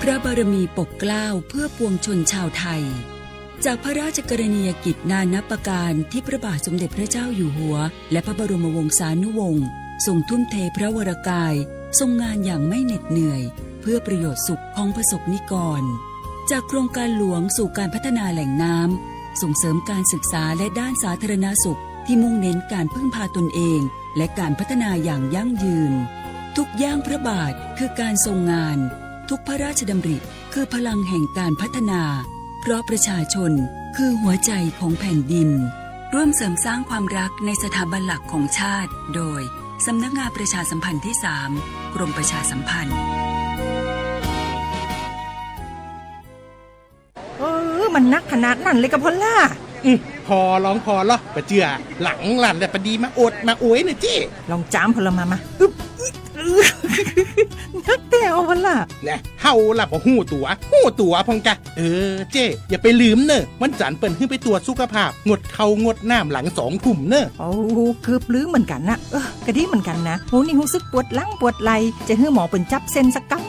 ระบารมีปกเกล้าเพื่อปวงชนชาวไทยจากพระราชกรณียกิจนานับประการที่พระบาทสมเด็จพระเจ้าอยู่หัวและพระบรมวงศานุวงศ์ทรงทุ่มเทพระวรกายทรงงานอย่างไม่เหน็ดเหนื่อยเพื่อประโยชน์สุขของประสบนิกรจากโครงการหลวงสู่การพัฒนาแหล่งน้ำส่งเสริมการศึกษาและด้านสาธารณสุขที่มุ่งเน้นการพึ่งพาตนเองและการพัฒนาอย่างยั่งยืนทุกย่างพระบาทคือการทรงงานทุกพระราชดำริคือพลังแห่งการพัฒนาเพราะประชาชนคือหัวใจของแผ่นดินร่วมเสริมสร้างความรักในสถาบันหลักของชาติโดยสำนักงานประชาสัมพันธ์ที่ 3 กรมประชาสัมพันธ์มันนักขนาดนั้นเลยกับพ่อล่ะพอร้องพอเหรอปะเจือหลังหลันแต่ปะดีมาอดมาโอยนะเจ้ลองจามพลมานักแต่เอาพ่อล่ะเนี่ยเฮาล่ะบ่หู้ตัวพองกะเจ้อย่าไปลืมเนอะวันจันทร์เปิ้นขึ้นไปตรวจสุขภาพงดเข้างดน้ำหลัง2 ทุ่มเนอะโอ้เกือบลืมเหมือนกันนะกะดีเหมือนกันนะหูนี่รู้สึกปวดหลังปวดไหล่จะให้หมอเปิ้นจับเส้นสักกำ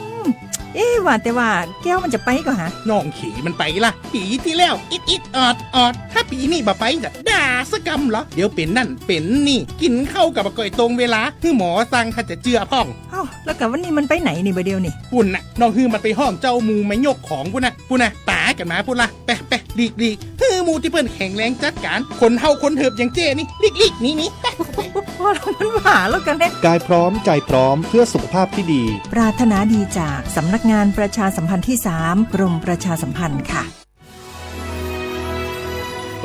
ว่าแต่ว่าแก้วมันจะไปก็ฮะน้องขี่มันไปล่ะปีที่แล้วอิดออดถ้าปีนี้บ่ไปจะด่าสกำเหรอเดี๋ยวเป็นนั่นเป็นนี่กินข้าวกับก่อยตรงเวลาคือหมอสั่งถ้าจะเจือพ่องแล้วกับวันนี้มันไปไหนนี่บ่เดียวนี่ปุ่นน่ะน้องฮือมันไปห้องเจ้ามูไม่ยกของปุ่นน่ะตากันมาปุ่นล่ะไปลีกฮือมูที่เพิ่นแข็งแรงจัดการคนเฮาคนเถิบอย่างเจ้นี่ลีกนี่พอมันหาแล้วกันเนี่ยกายพร้อมใจพร้อมเพื่อสุขภาพที่ดีปรารถนาดีจากสำนักงานประชาสัมพันธ์ที่ 3 กรมประชาสัมพันธ์ค่ะ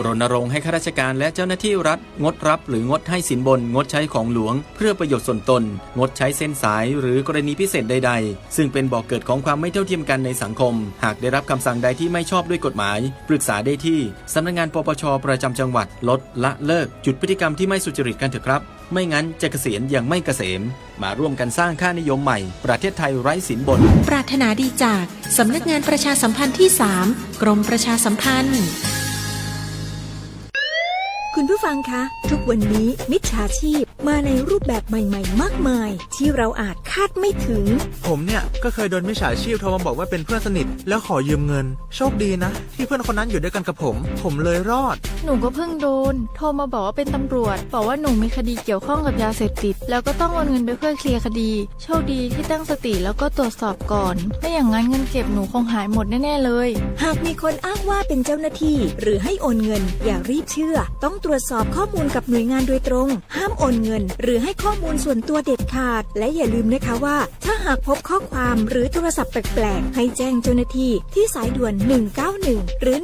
รณรงค์ให้ข้าราชการและเจ้าหน้าที่รัฐงดรับหรืองดให้สินบนงดใช้ของหลวงเพื่อประโยชน์ส่วนตนงดใช้เส้นสายหรือกรณีพิเศษใดๆซึ่งเป็นบ่อกเกิดของความไม่เท่าเทียมกันในสังคมหากได้รับคำสั่งใดที่ไม่ชอบด้วยกฎหมายปรึกษาได้ที่สำนักงานปปชประจำจังหวัดลดละเลิกจุดพฤติกรรมที่ไม่สุจริตกันเถอะครับไม่งั้นจะเกษียณอย่างไม่เกษมมาร่วมกันสร้างค่านิยมใหม่ประเทศไทยไร้สินบนปรารถนาดีจากสำนักงานประชาสัมพันธ์ที่ 3 กรมประชาสัมพันธ์คุณผู้ฟังคะทุกวันนี้มิจฉาชีพมาในรูปแบบใหม่ๆมากมายที่เราอาจคาดไม่ถึงผมเนี่ยก็เคยโดนมิจฉาชีพโทรมาบอกว่าเป็นเพื่อนสนิทแล้วขอยืมเงินโชคดีนะที่เพื่อนคนนั้นอยู่ด้วยกันกับผมเลยรอดหนูก็เพิ่งโดนโทรมาบอกว่าเป็นตำรวจบอกว่าหนูมีคดีเกี่ยวข้องกับยาเสพติดแล้วก็ต้องโอนเงินไปเพื่อเคลียร์คดีโชคดีที่ตั้งสติแล้วก็ตรวจสอบก่อนไม่อย่างนั้นเงินเก็บหนูคงหายหมดแน่ๆเลยหากมีคนอ้างว่าเป็นเจ้าหน้าที่หรือให้โอนเงินอย่ารีบเชื่อต้องตรวจสอบข้อมูลกับหน่วยงานโดยตรงห้ามโอนเงินหรือให้ข้อมูลส่วนตัวเด็ดขาดและอย่าลืมนะคะว่าถ้าหากพบข้อความหรือโทรศัพท์แปลกๆให้แจ้งเจ้าหน้าที่ที่สายด่วน191หรือ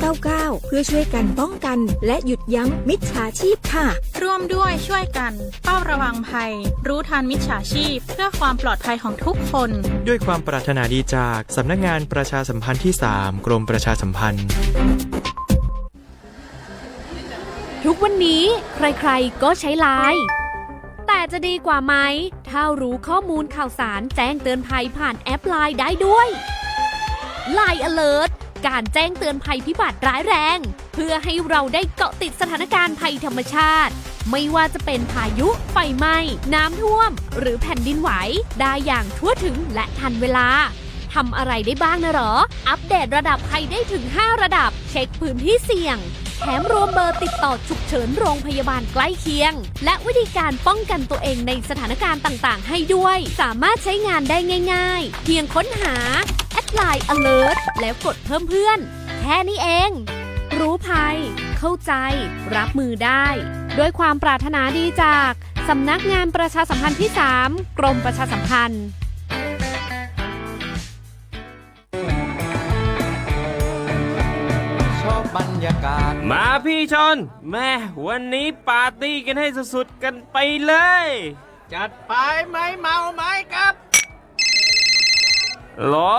1599เพื่อช่วยกันป้องกันและหยุดยั้งมิจฉาชีพค่ะร่วมด้วยช่วยกันเฝ้าระวังภัยรู้ทันมิจฉาชีพเพื่อความปลอดภัยของทุกคนด้วยความปรารถนาดีจากสำนักงานประชาสัมพันธ์ที่ 3 กรมประชาสัมพันธ์ทุกวันนี้ใครๆก็ใช้ไลน์แต่จะดีกว่าไหมถ้ารู้ข้อมูลข่าวสารแจ้งเตือนภัยผ่านแอปไลน์ได้ด้วย Line Alert การแจ้งเตือนภัยพิบัติร้ายแรงเพื่อให้เราได้เกาะติดสถานการณ์ภัยธรรมชาติไม่ว่าจะเป็นพายุไฟไหม้น้ำท่วมหรือแผ่นดินไหวได้อย่างทั่วถึงและทันเวลาทำอะไรได้บ้างนะหรออัปเดตระดับภัยได้ถึง5ระดับเช็คพื้นที่เสี่ยงแถมรวมเบอร์ติดต่อฉุกเฉินโรงพยาบาลใกล้เคียงและวิธีการป้องกันตัวเองในสถานการณ์ต่างๆให้ด้วยสามารถใช้งานได้ง่ายๆเพียงค้นหา @Line Alert แล้วกดเพิ่มเพื่อนแค่นี้เองรู้ภัยเข้าใจรับมือได้ด้วยความปรารถนาดีจากสำนักงานประชาสัมพันธ์ที่ 3 กรมประชาสัมพันธ์บรรยากาศมาพี่ชนแม่วันนี้ปาร์ตี้กันให้สุดๆกันไปเลยจัดไปไหมเมาไหมครับหรอ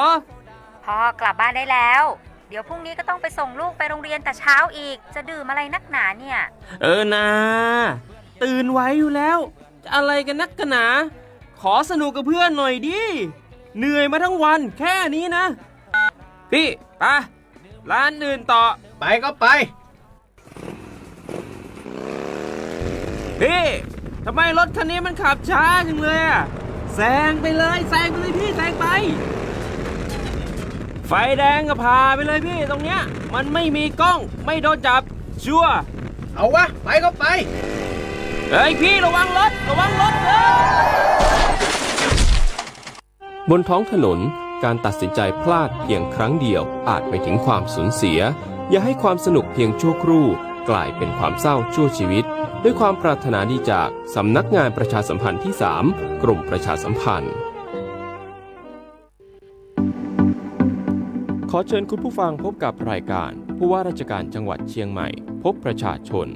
พ่อกลับบ้านได้แล้วเดี๋ยวพรุ่งนี้ก็ต้องไปส่งลูกไปโรงเรียนแต่เช้าอีกจะดื่มอะไรนักหนาเนี่ยนะตื่นไว้อยู่แล้วจะอะไรกันนักกันหนาขอสนุกกับเพื่อนหน่อยดิเหนื่อยมาทั้งวันแค่นี้นะพี่ไปร้านอื่นต่อไปก็ไปพี่ทำไมรถคันนี้มันขับช้าจังเลยอ่ะแซงไปเลยพี่แซงไป ไฟแดงก็พาไปเลยพี่ตรงเนี้ยมันไม่มีกล้องไม่โดนจับชัวร์ เอาวะไปก็ไป เฮ้ยพี่ระวังรถบนท้องถนนการตัดสินใจพลาดเพียงครั้งเดียวอาจไปถึงความสูญเสียอย่าให้ความสนุกเพียงชั่วครู่กลายเป็นความเศร้าชั่วชีวิตด้วยความปรารถนาดีจากสำนักงานประชาสัมพันธ์ที่ 3 กรมประชาสัมพันธ์ขอเชิญคุณผู้ฟังพบกับรายการผู้ว่าราชการจังหวัดเชียงใหม่พบประชาชน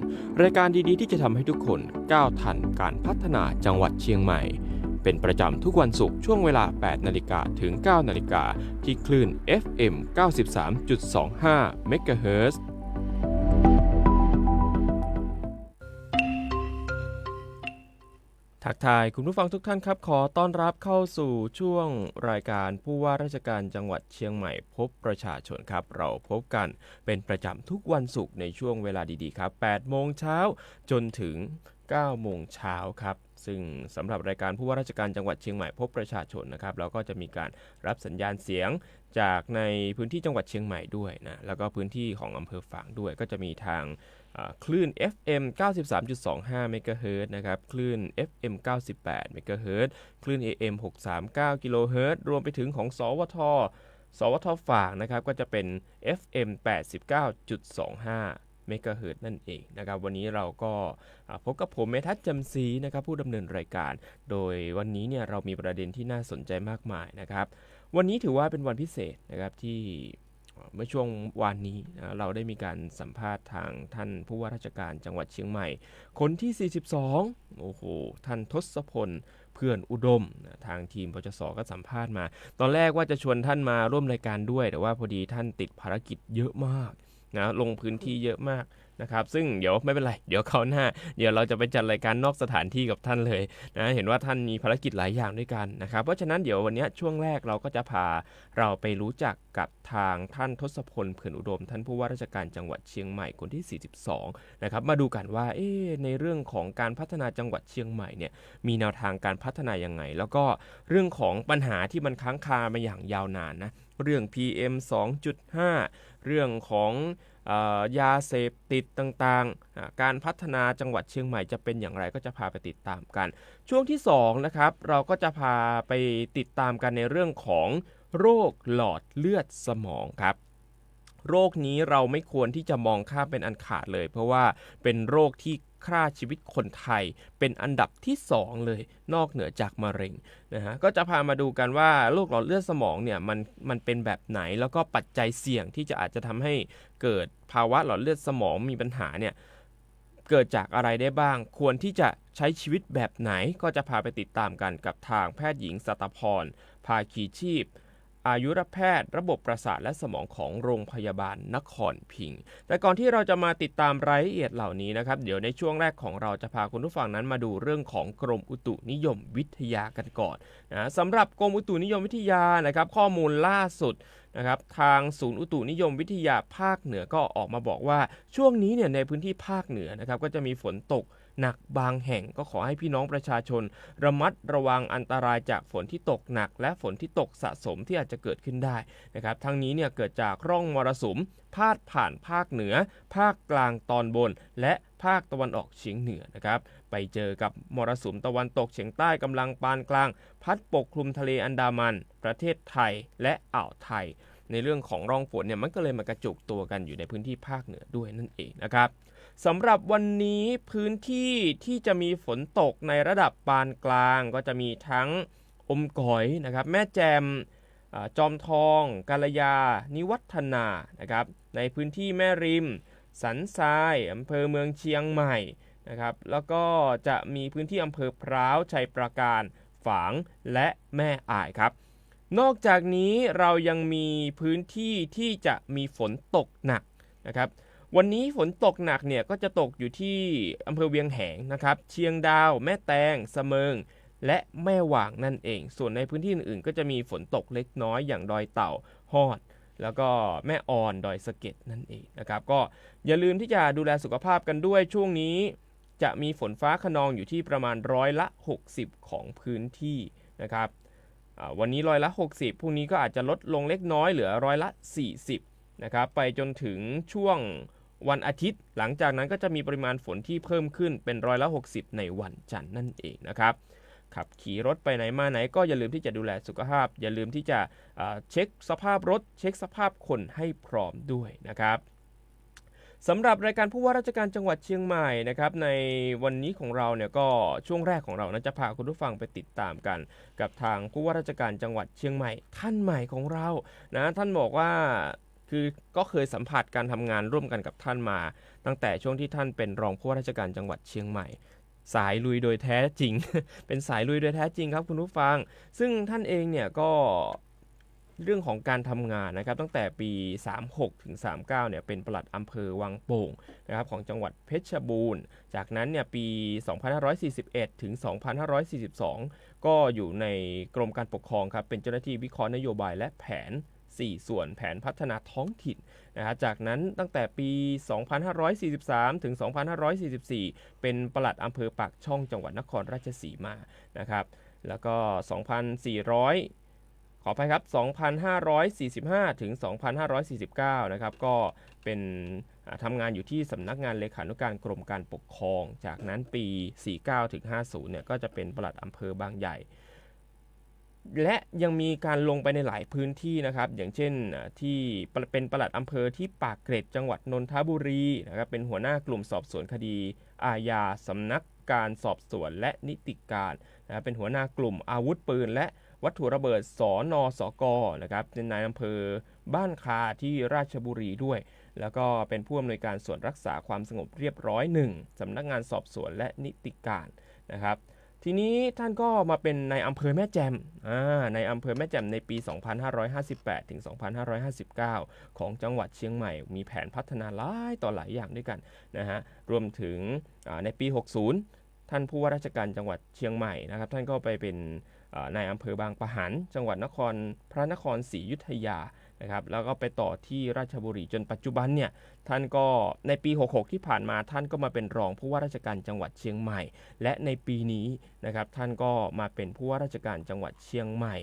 รายการดีๆที่จะทำให้ทุกคนก้าวทันการพัฒนาจังหวัดเชียงใหม่เป็นประจำทุกวันศุกร์ช่วงเวลา 8 นาฬิกาถึง 9 นาฬิกาที่คลื่น FM 93.25 เมกะเฮิรตซ์ทักทายคุณผู้ฟังทุกท่านครับขอต้อนรับเข้าสู่ช่วงรายการผู้ว่าราชการจังหวัดเชียงใหม่พบประชาชนครับเราพบกันเป็นประจำทุกวันศุกร์ในช่วงเวลาดีๆครับ 8 โมงเช้าจนถึง 9 โมงเช้าครับซึ่งสำหรับรายการผู้ว่าราชการจังหวัดเชียงใหม่พบประชาชนนะครับเราก็จะมีการรับสัญญาณเสียงจากในพื้นที่จังหวัดเชียงใหม่ด้วยนะแล้วก็พื้นที่ของอำเภอฝางด้วยก็จะมีทางคลื่น FM 93.25 เมกะเฮิรตซ์นะครับคลื่น FM 98 เมกะเฮิรตซ์คลื่น AM 639 กิโลเฮิรตซ์รวมไปถึงของสวทฝางนะครับก็จะเป็น FM 89.25 เมกะเฮิรตซ์นั่นเองนะครับวันนี้เราก็พบกับผมเมทัศน์จำศรีนะครับผู้ดำเนินรายการโดยวันนี้เนี่ยเรามีประเด็นที่น่าสนใจมากมายนะครับวันนี้ถือว่าเป็นวันพิเศษนะครับที่เมื่อช่วงวันนี้เราได้มีการสัมภาษณ์ทางท่านผู้ว่าราชการจังหวัดเชียงใหม่คนที่ 42โอ้โหท่านทศพลเพื่อนอุดมทางทีมปชส.ก็สัมภาษณ์มาตอนแรกว่าจะชวนท่านมาร่วมรายการด้วยแต่ว่าพอดีท่านติดภารกิจเยอะมากนะลงพื้นที่เยอะมากนะครับซึ่งเดี๋ยวไม่เป็นไรเดี๋ยวคราวหน้าเดี๋ยวเราจะไปจัดรายการนอกสถานที่กับท่านเลยนะเห็นว่าท่านมีภารกิจหลายอย่างด้วยกันนะครับเพราะฉะนั้นเดี๋ยววันนี้ช่วงแรกเราก็จะพาเราไปรู้จักกับทางท่านทศพลเผื่อนอุดมท่านผู้ว่าราชการจังหวัดเชียงใหม่คนที่ 42นะครับมาดูกันว่าในเรื่องของการพัฒนาจังหวัดเชียงใหม่เนี่ยมีแนวทางการพัฒนายังไงแล้วก็เรื่องของปัญหาที่มันค้างคามาอย่างยาวนานนะเรื่อง PM 2.5 เรื่องของยาเสพติดต่างๆการพัฒนาจังหวัดเชียงใหม่จะเป็นอย่างไรก็จะพาไปติดตามกันช่วงที่2นะครับเราก็จะพาไปติดตามกันในเรื่องของโรคหลอดเลือดสมองครับโรคนี้เราไม่ควรที่จะมองข้ามเป็นอันขาดเลยเพราะว่าเป็นโรคที่ฆ่าชีวิตคนไทยเป็นอันดับที่2เลยนอกเหนือจากมะเร็งนะฮะก็จะพามาดูกันว่าโรคหลอดเลือดสมองเนี่ยมันเป็นแบบไหนแล้วก็ปัจจัยเสี่ยงที่จะอาจจะทำให้เกิดภาวะหลอดเลือดสมองมีปัญหาเนี่ยเกิดจากอะไรได้บ้างควรที่จะใช้ชีวิตแบบไหนก็จะพาไปติดตามกันกับทางแพทย์หญิงสัตพรภาคีชีพอายุรแพทย์ระบบประสาทและสมองของโรงพยาบาลนครพิงค์แต่ก่อนที่เราจะมาติดตามรายละเอียดเหล่านี้นะครับเดี๋ยวในช่วงแรกของเราจะพาคุณผู้ฟังนั้นมาดูเรื่องของกรมอุตุนิยมวิทยากันก่อนนะสำหรับกรมอุตุนิยมวิทยานะครับข้อมูลล่าสุดนะครับทางศูนย์อุตุนิยมวิทยาภาคเหนือก็ออกมาบอกว่าช่วงนี้เนี่ยในพื้นที่ภาคเหนือนะครับก็จะมีฝนตกหนักบางแห่งก็ขอให้พี่น้องประชาชนระมัดระวังอันตรายจากฝนที่ตกหนักและฝนที่ตกสะสมที่อาจจะเกิดขึ้นได้นะครับทั้งนี้เนี่ยเกิดจากร่องมรสุมพาดผ่านภาคเหนือภาคกลางตอนบนและภาคตะวันออกเฉียงเหนือนะครับไปเจอกับมรสุมตะวันตกเฉียงใต้กำลังปานกลางพัดปกคลุมทะเลอันดามันประเทศไทยและอ่าวไทยในเรื่องของร่องฝนเนี่ยมันก็เลยมากระจุกตัวกันอยู่ในพื้นที่ภาคเหนือด้วยนั่นเองนะครับสำหรับวันนี้พื้นที่ที่จะมีฝนตกในระดับปานกลางก็จะมีทั้งอมก๋อยนะครับแม่แจมจอมทองกาลยานิวัฒนานะครับในพื้นที่แม่ริมสันทรายอำเภอเมืองเชียงใหม่นะครับแล้วก็จะมีพื้นที่อำเภอพร้าวชัยปราการฝางและแม่อ่ายครับนอกจากนี้เรายังมีพื้นที่ที่จะมีฝนตกหนักนะครับวันนี้ฝนตกหนักเนี่ยก็จะตกอยู่ที่อำเภอเวียงแหงนะครับเชียงดาวแม่แตงเสมิงและแม่หว่างนั่นเองส่วนในพื้นที่อื่นๆก็จะมีฝนตกเล็กน้อยอย่างดอยเต่าฮอดแล้วก็แม่ออนดอยสะเก็ดนั่นเองนะครับก็อย่าลืมที่จะดูแลสุขภาพกันด้วยช่วงนี้จะมีฝนฟ้าคะนองอยู่ที่ประมาณ60%ของพื้นที่นะครับ วันนี้ร้อยละ60พรุ่งนี้ก็อาจจะลดลงเล็กน้อยเหลือร้อยละ40นะครับไปจนถึงช่วงวันอาทิตย์หลังจากนั้นก็จะมีปริมาณฝนที่เพิ่มขึ้นเป็นร้อยละ60ในวันจันทร์นั่นเองนะครับขับขี่รถไปไหนมาไหนก็อย่าลืมที่จะดูแลสุขภาพอย่าลืมที่จะเช็คสภาพรถเช็คสภาพคนให้พร้อมด้วยนะครับสำหรับรายการผู้ว่าราชการจังหวัดเชียงใหม่นะครับในวันนี้ของเราเนี่ยก็ช่วงแรกของเรานะจะพาคุณผู้ฟังไปติดตามกันกับทางผู้ว่าราชการจังหวัดเชียงใหม่ท่านใหม่ของเรานะท่านบอกว่าคือก็เคยสัมผัสการทำงานร่วมกันกับท่านมาตั้งแต่ช่วงที่ท่านเป็นรองผู้ว่าราชการจังหวัดเชียงใหม่สายลุยโดยแท้จริง เป็นสายลุยโดยแท้จริงครับคุณผู้ฟังซึ่งท่านเองเนี่ยก็เรื่องของการทำงานนะครับตั้งแต่ปี36ถึง39เนี่ยเป็นปลัดอำเภอวังโป่งนะครับของจังหวัดเพชรบูรณ์จากนั้นเนี่ยปี2541ถึง2542ก็อยู่ในกรมการปกครองครับเป็นเจ้าหน้าที่วิเคราะห์นโยบายและแผน4ส่วนแผนพัฒนาท้องถิ่นนะครับจากนั้นตั้งแต่ปี2543ถึง2544เป็นปลัดอำเภอปากช่องจังหวัดนครราชสีมานะครับแล้วก็ขออภัยครับ2545ถึง2549นะครับก็เป็นทำงานอยู่ที่สำนักงานเลขานุการกรมการปกครองจากนั้นปี49ถึง50เนี่ยก็จะเป็นปลัดอำเภอบางใหญ่และยังมีการลงไปในหลายพื้นที่นะครับอย่างเช่นที่เป็นปลัดอำเภอที่ปากเกร็ดจังหวัดนนทบุรีนะครับเป็นหัวหน้ากลุ่มสอบสวนคดีอาญาสำนักการสอบสวนและนิติการนะครับเป็นหัวหน้ากลุ่มอาวุธปืนและวัตถุระเบิดสนสกนะครับเป็นนายอำเภอบ้านคาที่ราชบุรีด้วยแล้วก็เป็นผู้อำนวยการส่วนรักษาความสงบเรียบร้อย1สำนักงานสอบสวนและนิติการนะครับทีนี้ท่านก็มาเป็นนายอำเภอแม่แจ่มในอำเภอแม่แจ่มในปี2558ถึง2559ของจังหวัดเชียงใหม่มีแผนพัฒนาหลายต่อหลายอย่างด้วยกันนะฮะรวมถึงในปี60ท่านผู้ว่าราชการจังหวัดเชียงใหม่นะครับท่านก็ไปเป็นนายอำเภอบางปะหันจังหวัดพระนครศรีอยุธยานะครับแล้วก็ไปต่อที่ราชบุรีจนปัจจุบันเนี่ยท่านก็ในปี66ที่ผ่านมาท่านก็มาเป็นรองผู้ว่าราชการจังหวัดเชียงใหม่และในปีนี้นะครับท่านก็มาเป็นผู้ว่าราชการจังหวัดเชียงใหม่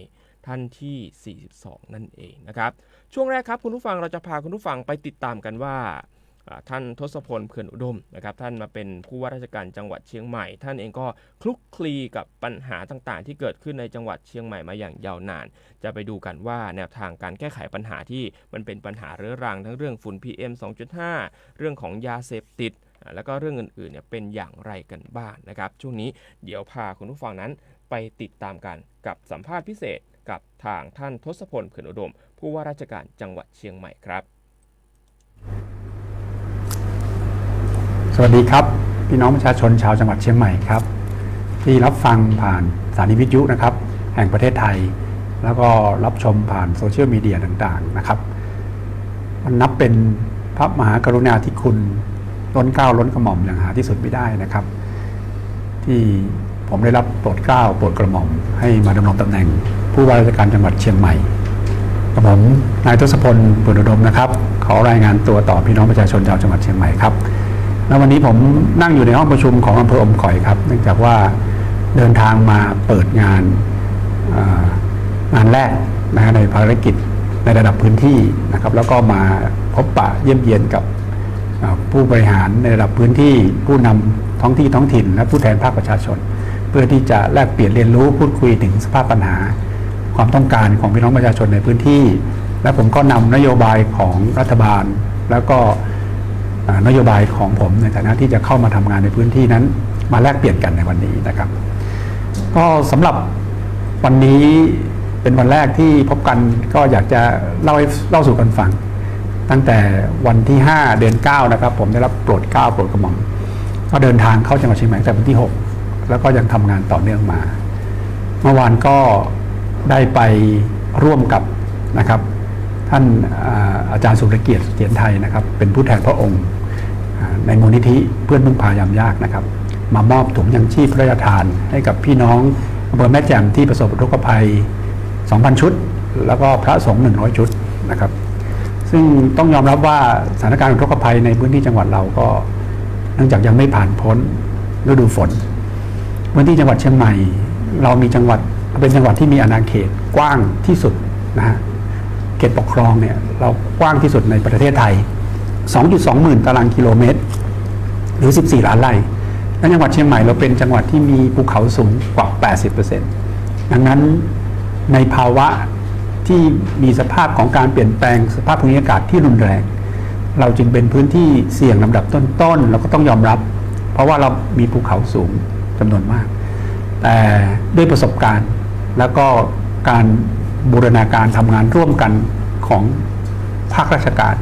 ท่านที่42นั่นเองนะครับช่วงแรกครับคุณผู้ฟังเราจะพาคุณผู้ฟังไปติดตามกันว่าท่านทศพลเขื่อนอุดมนะครับท่านมาเป็นผู้ว่าราชการจังหวัดเชียงใหม่ท่านเองก็คลุกคลีกับปัญหาต่างๆที่เกิดขึ้นในจังหวัดเชียงใหม่มาอย่างยาวนานจะไปดูกันว่าแนวทางการแก้ไขปัญหาที่มันเป็นปัญหาเรื้อรังทั้งเรื่องฝุ่น PM 2.5 เรื่องของยาเสพติดแล้วก็เรื่องอื่นๆเนี่ยเป็นอย่างไรกันบ้างนะครับช่วงนี้เดี๋ยวพาคุณผู้ฟังนั้นไปติดตามกันกับสัมภาษณ์พิเศษกับทางท่านทศพลเขื่อนอุดมผู้ว่าราชการจังหวัดเชียงใหม่ครับสวัสดีครับพี่น้องประชาชนชาวจังหวัดเชียงใหม่ครับที่รับฟังผ่านสถานีวิทยุนะครับแห่งประเทศไทยแล้วก็รับชมผ่านโซเชียลมีเดียต่างๆนะครับมันนับเป็นพระมหากรุณาธิคุณล้นเกล้าล้นกระหม่อมอย่างหาที่สุดไม่ได้นะครับที่ผมได้รับโปรดเกล้าโปรดกระหม่อมให้มาดำรงตำแหน่งผู้ว่าราชการจังหวัดเชียงใหม่กับผมนายทศพล เขื่อนอุดมนะครับขอรายงานตัวต่อพี่น้องประชาชนชาวจังหวัดเชียงใหม่ครับแล้ววันนี้ผมนั่งอยู่ในห้องประชุมของอำเภออมก๋อยครับเนื่องจากว่าเดินทางมาเปิดงานแรกนะในภารกิจในระดับพื้นที่นะครับแล้วก็มาพบปะเยี่ยมเยียนกับผู้บริหารในระดับพื้นที่ผู้นำท้องถิ่นและผู้แทนภาคประชาชนเพื่อที่จะแลกเปลี่ยนเรียนรู้พูดคุยถึงสภาพปัญหาความต้องการของพี่น้องประชาชนในพื้นที่และผมก็นำนโยบายของรัฐบาลแล้วก็นโยบายของผมในฐานะที่จะเข้ามาทำงานในพื้นที่นั้นมาแลกเปลี่ยนกันในวันนี้นะครับก็สำหรับวันนี้เป็นวันแรกที่พบกันก็อยากจะเล่าสู่กันฟังตั้งแต่วันที่5เดือน9นะครับผมได้รับโปรดเกล้าโปรดกระหม่อมก็เดินทางเข้าจังหวัดเชียงใหม่ตั้งแต่วันที่6แล้วก็ยังทำงานต่อเนื่องมาเมื่อวานก็ได้ไปร่วมกับนะครับท่านอาจารย์สุรเกียรติเถียรไทยนะครับเป็นผู้แทนพระองค์ในมูลนิธิเพื่อนพึ่งพายามยากนะครับมามอบถุงยังชีพพระราชทานให้กับพี่น้องอำเภอแม่แจ่มที่ประสบอุทกภัย 2,000 ชุดแล้วก็พระสงฆ์100 ชุดนะครับซึ่งต้องยอมรับว่าสถานการณ์อุทกภัยในพื้นที่จังหวัดเราก็เนื่องจากยังไม่ผ่านพ้นฤดูฝนพื้นที่จังหวัดเชียงใหม่เรามีจังหวัด เป็นจังหวัดที่มีอาณาเขตกว้างที่สุดนะฮะเขตปกครองเนี่ยเรากว้างที่สุดในประเทศไทย 2.2 หมื่นตารางกิโลเมตรหรือ14ล้านไร่และจังหวัดเชียงใหม่เราเป็นจังหวัดที่มีภูเขาสูงกว่า 80% ดังนั้นในภาวะที่มีสภาพของการเปลี่ยนแปลงสภาพภูมิอากาศที่รุนแรงเราจึงเป็นพื้นที่เสี่ยงลำดับต้นๆเราก็ต้องยอมรับเพราะว่าเรามีภูเขาสูงจำนวนมากแต่ด้วยประสบการณ์แล้วก็การบูรณาการทำงานร่วมกันของภาคราชการ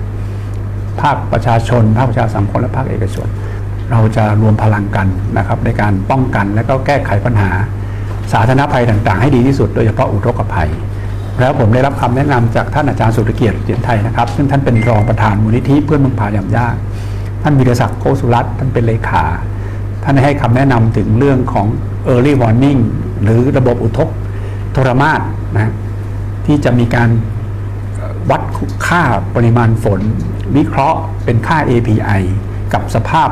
ภาคประชาชนภาคประชาสังคมและภาคเอกชนเราจะรวมพลังกันนะครับในการป้องกันและก็แก้ไขปัญหาสาธารณภัยต่างๆให้ดีที่สุดโดยเฉพาะอุทกภัยแล้วผมได้รับคำแนะนำจากท่านอาจารย์สุรเกียรติเจียนไทยนะครับซึ่งท่านเป็นรองประธานมูลนิธิเพื่อนเมืองผายามยากท่านวีรศักดิ์โกสุรัตน์ท่านเป็นเลขาท่านให้คำแนะนำถึงเรื่องของ early warning หรือระบบอุทกโทรมาศนะที่จะมีการวัดค่าปริมาณฝนวิเคราะห์เป็นค่า API กับสภาพ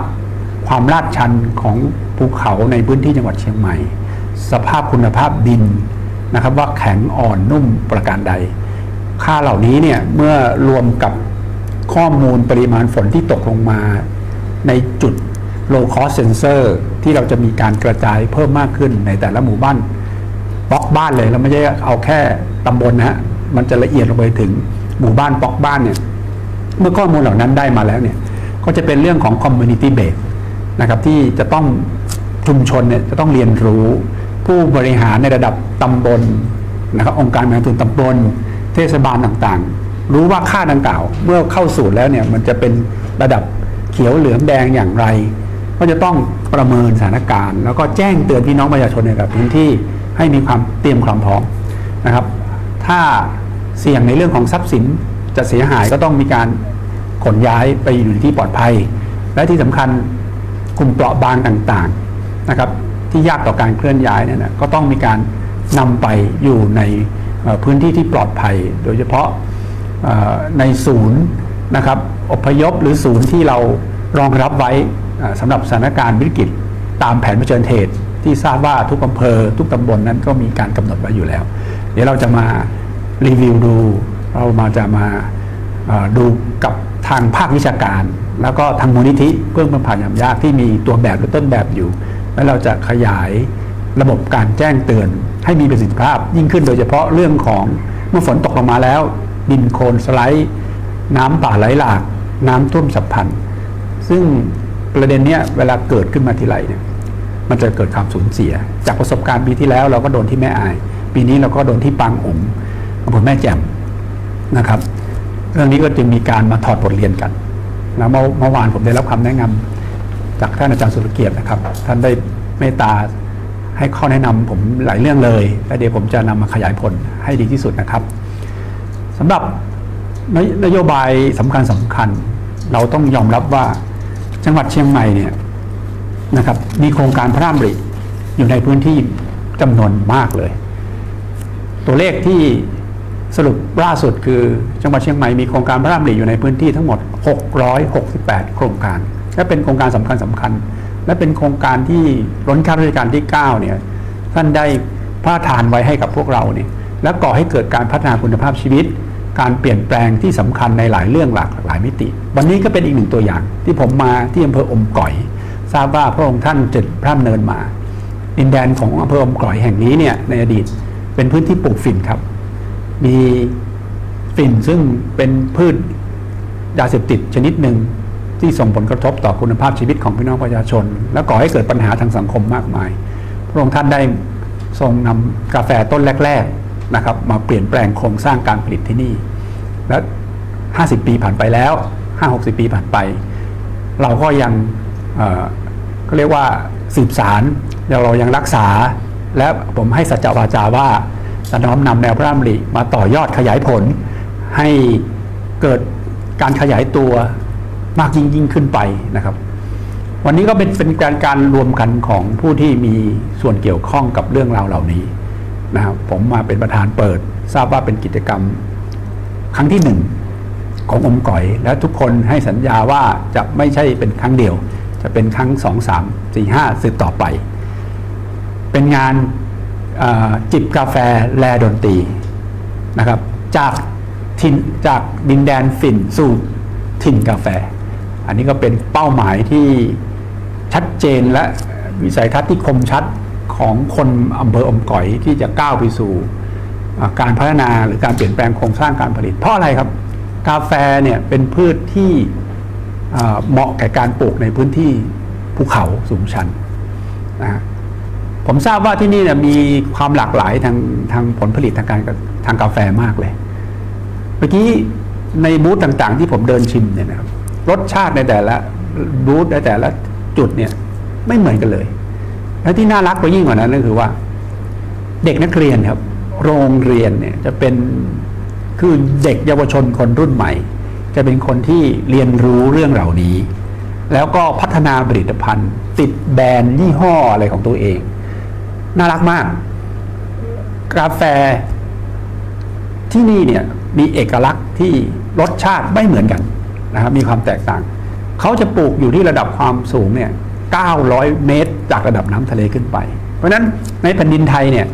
ความลาดชันของภูเขาในพื้นที่จังหวัดเชียงใหม่สภาพคุณภาพดินนะครับว่าแข็งอ่อนนุ่มประการใดค่าเหล่านี้เนี่ยเมื่อรวมกับข้อมูลปริมาณฝนที่ตกลงมาในจุด low cost sensor ที่เราจะมีการกระจายเพิ่มมากขึ้นในแต่ละหมู่บ้านบล็อกบ้านเลยเราไม่ใช่เอาแค่ตำบลนะฮะมันจะละเอียดลงไปถึงหมู่บ้านบล็อกบ้านเนี่ยเมื่อข้อมูลเหล่านั้นได้มาแล้วเนี่ยก็จะเป็นเรื่องของ community base นะครับที่จะต้องชุมชนเนี่ยจะต้องเรียนรู้ผู้บริหารในระดับตำบลนะครับองค์การบริหารส่วนตำบลเทศบาลต่างๆรู้ว่าค่าดังกล่าวเมื่อเข้าสู่แล้วเนี่ยมันจะเป็นระดับเขียวเหลืองแดงอย่างไรก็จะต้องประเมินสถานการณ์แล้วก็แจ้งเตือนพี่น้องประชาชนในระดับพื้นที่ให้มีความเตรียมความพร้อมนะครับถ้าเสี่ยงในเรื่องของทรัพย์สินจะเสียหายก็ต้องมีการขนย้ายไปอยู่ในที่ปลอดภัยและที่สำคัญกลุ่มเปราะบางต่างๆนะครับที่ยากต่อการเคลื่อนย้ายเนี่ยนะก็ต้องมีการนำไปอยู่ในพื้นที่ที่ปลอดภัยโดยเฉพาะในศูนย์นะครับอพยพหรือศูนย์ที่เรารองรับไว้สำหรับสถานการณ์วิกฤตตามแผนเผชิญเหตุที่ทราบว่าทุกอำเภอทุกตำบลนั้นก็มีการกำหนดไว้อยู่แล้วเดี๋ยวเราจะมารีวิวดูเราจะมาดูกับทางภาควิชาการแล้วก็ทางมูลนิธิเพื่อนเมืองผายามยากที่มีตัวแบบหรือต้นแบบอยู่แล้วเราจะขยายระบบการแจ้งเตือนให้มีประสิทธิภาพยิ่งขึ้นโดยเฉพาะเรื่องของเมื่อฝนตกลงมาแล้วดินโคลนสไลด์น้ำป่าไหลหลากน้ำท่วมฉับพลันซึ่งประเด็นเนี้ยเวลาเกิดขึ้นมาทีไรเนี่ยมันจะเกิดความสูญเสียจากประสบการณ์ปีที่แล้วเราก็โดนที่แม่อายปีนี้เราก็โดนที่ปางอุ๋มอำเภอแม่แจ่มนะครับเรื่องนี้ก็จึงมีการมาถอดบทเรียนกันแล้วเมื่อวานผมได้รับคำแนะนำจากท่านอาจารย์สุรเกียรตินะครับท่านได้เมตตาให้ข้อแนะนำผมหลายเรื่องเลยและเดี๋ยวผมจะนำมาขยายผลให้ดีที่สุดนะครับสำหรับนโยบายสำคัญเราต้องยอมรับว่าจังหวัดเชียงใหม่เนี่ยนะครับมีโครงการพระราชดำริอยู่ในพื้นที่จำนวนมากเลยตัวเลขที่สรุปล่าสุดคือจังหวัดเชียงใหม่มีโครงการพระราชดำริอยู่ในพื้นที่ทั้งหมด668โครงการและเป็นโครงการสำคัญและเป็นโครงการที่รัชกาลที่9เนี่ยท่านได้พระราชทานไว้ให้กับพวกเราเนี่ยและก่อให้เกิดการพัฒนาคุณภาพชีวิตการเปลี่ยนแปลงที่สำคัญในหลายเรื่องหลายมิติวันนี้ก็เป็นอีกหนึ่งตัวอย่างที่ผมมาที่อำเภออมก๋อยทราบว่าพระองค์ท่านจะพร่ำเนินมาดินแดนของอำเภออมก๋อยแห่งนี้เนี่ยในอดีตเป็นพื้นที่ปลูกฝิ่นครับมีฝิ่นซึ่งเป็นพืชยาเสพติดชนิดหนึ่งที่ส่งผลกระทบต่อคุณภาพชีวิตของพี่น้องประชาชนและก่อให้เกิดปัญหาทางสังคมมากมายพระองค์ท่านได้ทรงนำกาแฟต้นแรกๆนะครับมาเปลี่ยนแปลงโครงสร้างการผลิตที่นี่และ50 ปีผ่านไปแล้ว 50-60 ปีผ่านไปเราก็ยังก็เรียกว่าสืบสารเรายังรักษาและผมให้สัจจวาจาว่าจะน้อมนำแนวพระราชดำริมาต่อยอดขยายผลให้เกิดการขยายตัวมากยิ่งขึ้นไปนะครับวันนี้ก็เป็นการรวมกันของผู้ที่มีส่วนเกี่ยวข้องกับเรื่องราวเหล่านี้นะครับผมมาเป็นประธานเปิดทราบว่าเป็นกิจกรรมครั้งที่1ของอมก๋อยและทุกคนให้สัญญาว่าจะไม่ใช่เป็นครั้งเดียวจะเป็นครั้ง2, 3, 4, 5สืบต่อไปเป็นงาน จิบกาแฟแลดนตรีนะครับจากดินแดนฝิ่นสู่ถิ่นกาแฟอันนี้ก็เป็นเป้าหมายที่ชัดเจนและวิสัยทัศน์ที่คมชัดของคนอำเภออมก๋อยที่จะก้าวไปสู่การพัฒนาหรือการเปลี่ยนแปลงโครงสร้างการผลิตเพราะอะไรครับกาแฟเนี่ยเป็นพืชที่เหมาะแก่การปลูกในพื้นที่ภูเขาสูงชันนะผมทราบว่าที่นี่มีความหลากหลายทางผลผลิตทางกาแฟมากเลยเมื่อกี้ในบูธต่างๆที่ผมเดินชิมเนี่ยนะครับรสชาติในแต่ละบูธในแต่ละจุดเนี่ยไม่เหมือนกันเลยและที่น่ารักกว่ายิ่งกว่านั้นก็คือว่าเด็กนักเรียนครับโรงเรียนเนี่ยจะเป็นคือเด็กเยาวชนคนรุ่นใหม่จะเป็นคนที่เรียนรู้เรื่องเหล่านี้แล้วก็พัฒนาผลิตภัณฑ์ติดแบรนด์ยี่ห้ออะไรของตัวเองน่ารักมากกาแฟที่นี่เนี่ยมีเอกลักษณ์ที่รสชาติไม่เหมือนกันนะครับมีความแตกต่างเขาจะปลูกอยู่ที่ระดับความสูงเนี่ย900 เมตรจากระดับน้ำทะเลขึ้นไปเพราะฉะนั้นในแผ่นดินไทยเนี่ย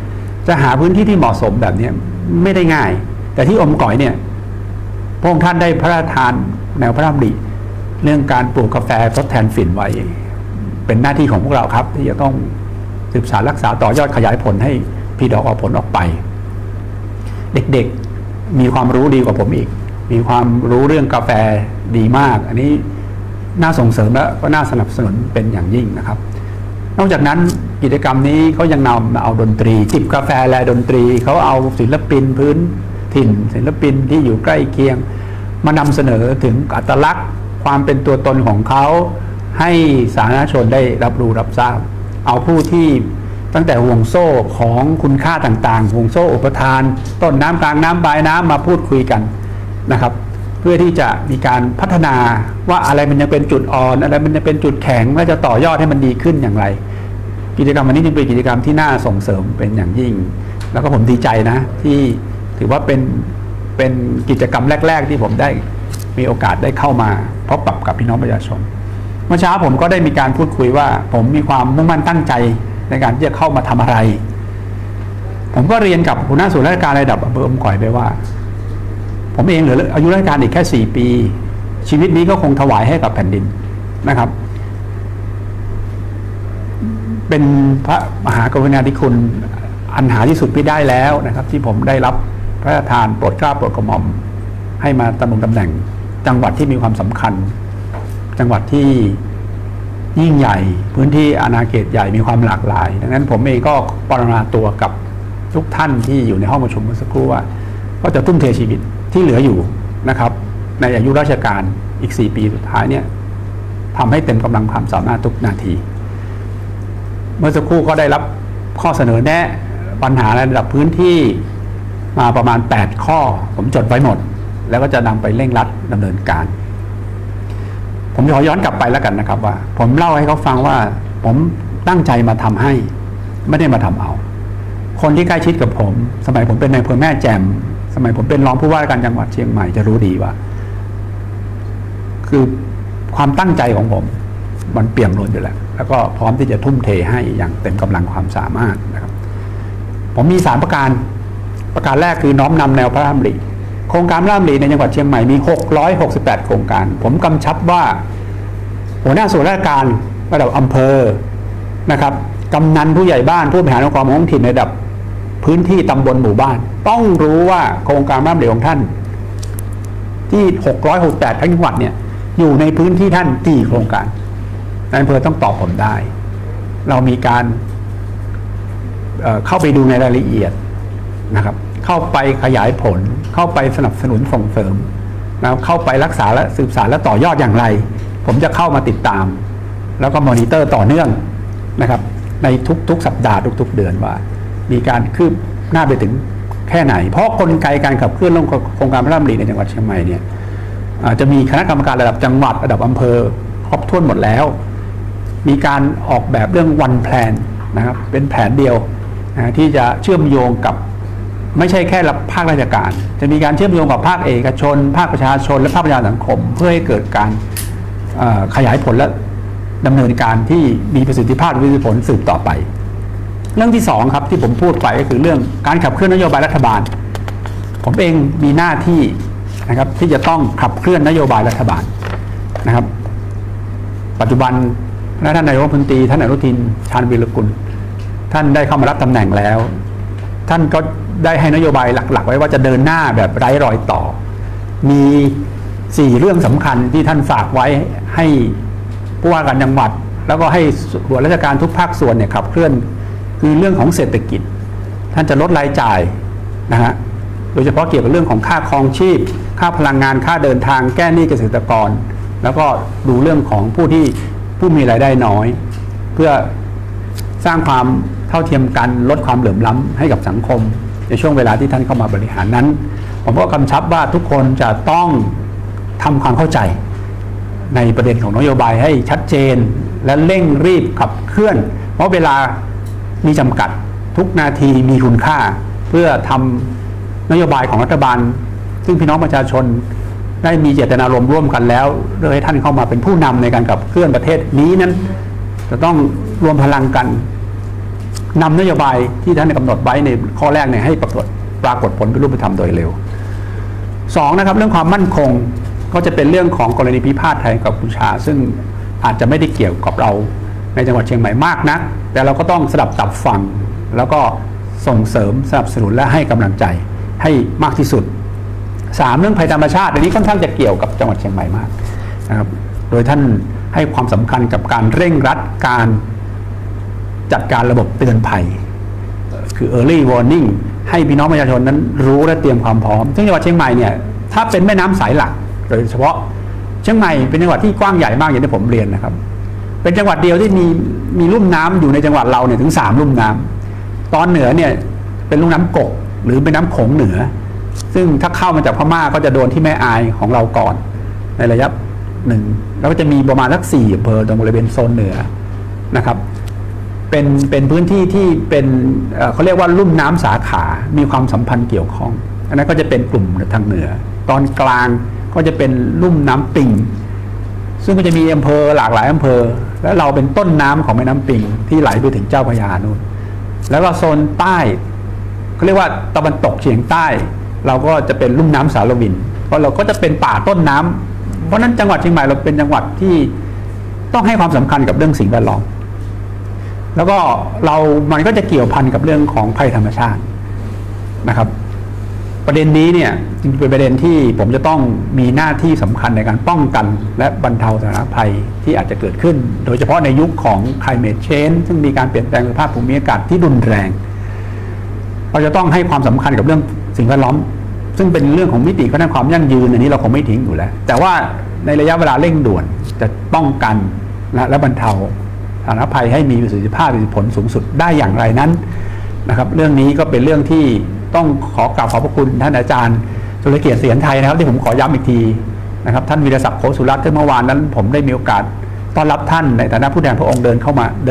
จะหาพื้นที่ที่เหมาะสมแบบนี้ไม่ได้ง่ายแต่ที่อมก๋อยเนี่ยพระองค์ท่านได้พระราชทานแนวพระราชดำริเรื่องการปลูกกาแฟทดแทนฝิ่นไว้เป็นหน้าที่ของพวกเราครับที่จะต้องสืบสานรักษาต่อยอดขยายผลให้พี่ดอกออกผลออกไปเด็กๆมีความรู้ดีกว่าผมอีกมีความรู้เรื่องกาแฟดีมากอันนี้น่าส่งเสริมและก็น่าสนับสนุนเป็นอย่างยิ่งนะครับนอกจากนั้นกิจกรรมนี้เขายังนำเอาดนตรีจิบกาแฟและดนตรีเขาเอาศิลปินพื้นถิ่นศิลปินที่อยู่ใกล้เคียงมานำเสนอถึงอัตลักษณ์ความเป็นตัวตนของเขาให้สาธารณชนได้รับรู้รับทราบเอาผู้ที่ตั้งแต่ห่วงโซ่ของคุณค่าต่างๆห่วงโซ่อุปทานต้นน้ำกลางน้ำปลายน้ำมาพูดคุยกันนะครับเพื่อที่จะมีการพัฒนาว่าอะไรมันยังเป็นจุดอ่อนอะไรมันจะเป็นจุดแข็งและจะต่อยอดให้มันดีขึ้นอย่างไรกิจกรรมวันนี้จึงเป็นกิจกรรมที่น่าส่งเสริมเป็นอย่างยิ่งแล้วก็ผมดีใจนะที่ถือว่าเป็นกิจกรรมแรกๆที่ผมได้มีโอกาสได้เข้ามาพบปะกับพี่น้องประชาชนเมื่อเช้าผมก็ได้มีการพูดคุยว่าผมมีความมุ่งมั่นตั้งใจในการที่จะเข้ามาทำอะไรผมก็เรียนกับหัวหน้าส่วนราชการระดับอำเภออมก๋อยไปว่าผมเองเหลืออายุราชการอีกแค่4 ปีชีวิตนี้ก็คงถวายให้กับแผ่นดินนะครับเป็นพระมหากรุณาธิคุณอันหาที่สุดไม่ได้แล้วนะครับที่ผมได้รับพระราชทานโปรดเกล้าโปรดกระหม่อมให้มาดำรงตำแหน่งจังหวัดที่มีความสำคัญจังหวัดที่ยิ่งใหญ่พื้นที่อาณาเขตใหญ่มีความหลากหลายดังนั้นผมเองก็ปรนนาตัวกับทุกท่านที่อยู่ในห้องประชุมเมื่อสักครู่ว่าก็จะทุ่มเทชีวิตที่เหลืออยู่นะครับในอายุราชการอีก4 ปีสุดท้ายเนี่ยทำให้เต็มกำลังความสามารถทุกนาทีเมื่อสักครู่ก็ได้รับข้อเสนอแนะปัญหาในระดับพื้นที่มาประมาณ8 ข้อผมจดไว้หมดแล้วก็จะนำไปเร่งรัดดำเนินการผมขอย้อนกลับไปแล้วกันนะครับว่าผมเล่าให้เขาฟังว่าผมตั้งใจมาทำให้ไม่ได้มาทำเอาคนที่ใกล้ชิดกับผมสมัยผมเป็นนายอำเภอแม่แจ่มสมัยผมเป็นรองผู้ว่าราชการจังหวัดเชียงใหม่จะรู้ดีว่าคือความตั้งใจของผมมันเปี่ยมล้นอยู่แล้วก็พร้อมที่จะทุ่มเทให้อย่างเต็มกำลังความสามารถนะครับผมมี3 ประการแรกคือน้อมนำแนวพระราชดำริโครงการพระราชดำริในจังหวัดเชียงใหม่มี668 โครงการผมกำชับว่าหัวหน้าส่วนราชการระดับอำเภอนะครับกำนันผู้ใหญ่บ้านผู้บริหารองค์กรท้องถิ่นในระดับพื้นที่ตำบลหมู่บ้านต้องรู้ว่าโครงการพระราชดำริของท่านที่668ทั้งจังหวัดเนี่ยอยู่ในพื้นที่ท่านกี่โครงการนายอำเภอต้องตอบผมได้เรามีการเข้าไปดูในรายละเอียดนะครับเข้าไปขยายผลเข้าไปสนับสนุนส่งเสริมแล้วเข้าไปรักษาและสืบสานและต่อยอดอย่างไรผมจะเข้ามาติดตามแล้วก็มอนิเตอร์ต่อเนื่องนะครับในทุกสัปดาห์ทุกเดือนว่ามีการคืบหน้าไปถึงแค่ไหนเพราะกลไกการขับเคลื่อนโครงการพระราชดำริในจังหวัดเชียงใหม่เนี่ยจะมีคณะกรรมการระดับจังหวัดระดับอำเภอครบถ้วนหมดแล้วมีการออกแบบเรื่อง one plan นะครับเป็นแผนเดียวที่จะเชื่อมโยงกับไม่ใช่แค่ภาคราชการจะมีการเชื่อมโยงกับภาคเอกชนภาคประชาชนและภาคประชาสังคมเพื่อให้เกิดการขยายผลและดำเนินการที่มีประสิทธิภาพและผลสืบต่อไป เรื่องที่สองครับที่ผมพูดไปก็คือเรื่องการขับเคลื่อนนโยบายรัฐบาลผมเองมีหน้าที่นะครับที่จะต้องขับเคลื่อนนโยบายรัฐบาลนะครับปัจจุบันท่านนายกรัฐมนตรีท่านอนุทินชาญวีรกุลท่านได้เข้ามารับตำแหน่งแล้วท่านก็ได้ให้นโยบายหลักๆไว้ว่าจะเดินหน้าแบบไร้รอยต่อมี4เรื่องสำคัญที่ท่านฝากไว้ให้ผู้ว่าการจังหวัดแล้วก็ให้ส่วนราชการทุกภาคส่วนเนี่ยขับเคลื่อนคือเรื่องของเศรษฐกิจท่านจะลดรายจ่ายนะฮะโดยเฉพาะเกี่ยวกับเรื่องของค่าครองชีพค่าพลังงานค่าเดินทางแก้หนี้เกษตรกรแล้วก็ดูเรื่องของผู้มีรายได้น้อยเพื่อสร้างความเท่าเทียมกันลดความเหลื่อมล้ำให้กับสังคมในช่วงเวลาที่ท่านเข้ามาบริหารนั้นผมก็กำชับว่าทุกคนจะต้องทำความเข้าใจในประเด็นของนโยบายให้ชัดเจนและเร่งรีบขับเคลื่อนเพราะเวลามีจำกัดทุกนาทีมีคุณค่าเพื่อทำนโยบายของรัฐบาลซึ่งพี่น้องประชาชนได้มีเจตนารมณ์ร่วมกันแล้วเพื่อให้ท่านเข้ามาเป็นผู้นำในการขับเคลื่อนประเทศนี้นั้นจะต้องรวมพลังกันนำนโยบายที่ท่านกำหนดไว้ในข้อแรกเนี่ยให้ปรากฏผลเป็นรูปธรรมโดยเร็ว2นะครับเรื่องความมั่นคงก็จะเป็นเรื่องของกรณีพิพาทไทยกับกัมพูชาซึ่งอาจจะไม่ได้เกี่ยวกับเราในจังหวัดเชียงใหม่มากนักแต่เราก็ต้องสดับตับฟังแล้วก็ส่งเสริมสนับสนุนและให้กำลังใจให้มากที่สุด3เรื่องภัยธรรมชาติอันนี้ค่อนข้างจะเกี่ยวกับจังหวัดเชียงใหม่มากนะครับโดยท่านให้ความสำคัญกับการเร่งรัดการจัดการระบบเตือนภัยคือ early warning ให้พี่น้องประชาชนนั้นรู้และเตรียมความพร้อมซึ่งจังหวัดเชียงใหม่เนี่ยถ้าเป็นแม่น้ำสายหลักโดยเฉพาะเชียงใหม่เป็นจังหวัดที่กว้างใหญ่มากอย่างที่ผมเรียนนะครับเป็นจังหวัดเดียวที่มีลุ่มน้ำอยู่ในจังหวัดเราเนี่ยถึง3ลุ่มน้ำตอนเหนือเนี่ยเป็นลุ่มน้ำกกหรือเป็นน้ำโขงเหนือซึ่งถ้าเข้ามาจากพม่าก็จะโดนที่แม่อายของเราก่อนในระยะหนึ่งแล้วก็จะมีประมาณสัก4อำเภอตรงบริเวณโซนเหนือนะครับเป็นพื้นที่ที่เป็นเขาเรียกว่าลุ่มน้ำสาขามีความสัมพันธ์เกี่ยวข้องอันนั้นก็จะเป็นกลุ่มทางเหนือตอนกลางก็จะเป็นลุ่มน้ำปิงซึ่งก็จะมีอำเภอหลากหลายอำเภอและเราเป็นต้นน้ำของแม่น้ำปิงที่ไหลไปถึงเจ้าพระยานู่นแล้วก็โซนใต้เขาเรียกว่าตะวันตกเฉียงใต้เราก็จะเป็นลุ่มน้ำสารวินเพราะเราก็จะเป็นป่าต้นน้ำเพราะนั้นจังหวัดเชียงใหม่เราเป็นจังหวัดที่ต้องให้ความสำคัญกับเรื่องสิ่งแวดล้อมแล้วก็มันก็จะเกี่ยวพันกับเรื่องของภัยธรรมชาตินะครับประเด็นนี้เนี่ยจริงๆเป็นประเด็นที่ผมจะต้องมีหน้าที่สำคัญในการป้องกันและบรรเทาสาธารณภัยที่อาจจะเกิดขึ้นโดยเฉพาะในยุคของ climate change ซึ่งมีการเปลี่ยนแปลงสภาพภูมิอากาศที่รุนแรงเราจะต้องให้ความสำคัญกับเรื่องสิ่งแวดล้อมซึ่งเป็นเรื่องของมิติของด้านความยั่งยืนอันนี้เราคงไม่ทิ้งอยู่แล้วแต่ว่าในระยะเวลาเร่งด่วนจะป้องกันและบรรเทาสาธารณภัยให้มีประสิทธิภาพประสิทธิผลสูงสุดได้อย่างไรนั้นนะครับเรื่องนี้ก็เป็นเรื่องที่ต้องขอกราบขอบพระคุณท่านอาจารย์สุรเกียรติเสียรไทยนะครับที่ผมขอย้ำอีกทีนะครับท่านวีรศักดิ์โคสุรัตน์ที่เมื่อวานนั้นผมได้มีโอกาสต้อนรับท่านในฐานะผู้แทนพระองค์เดิ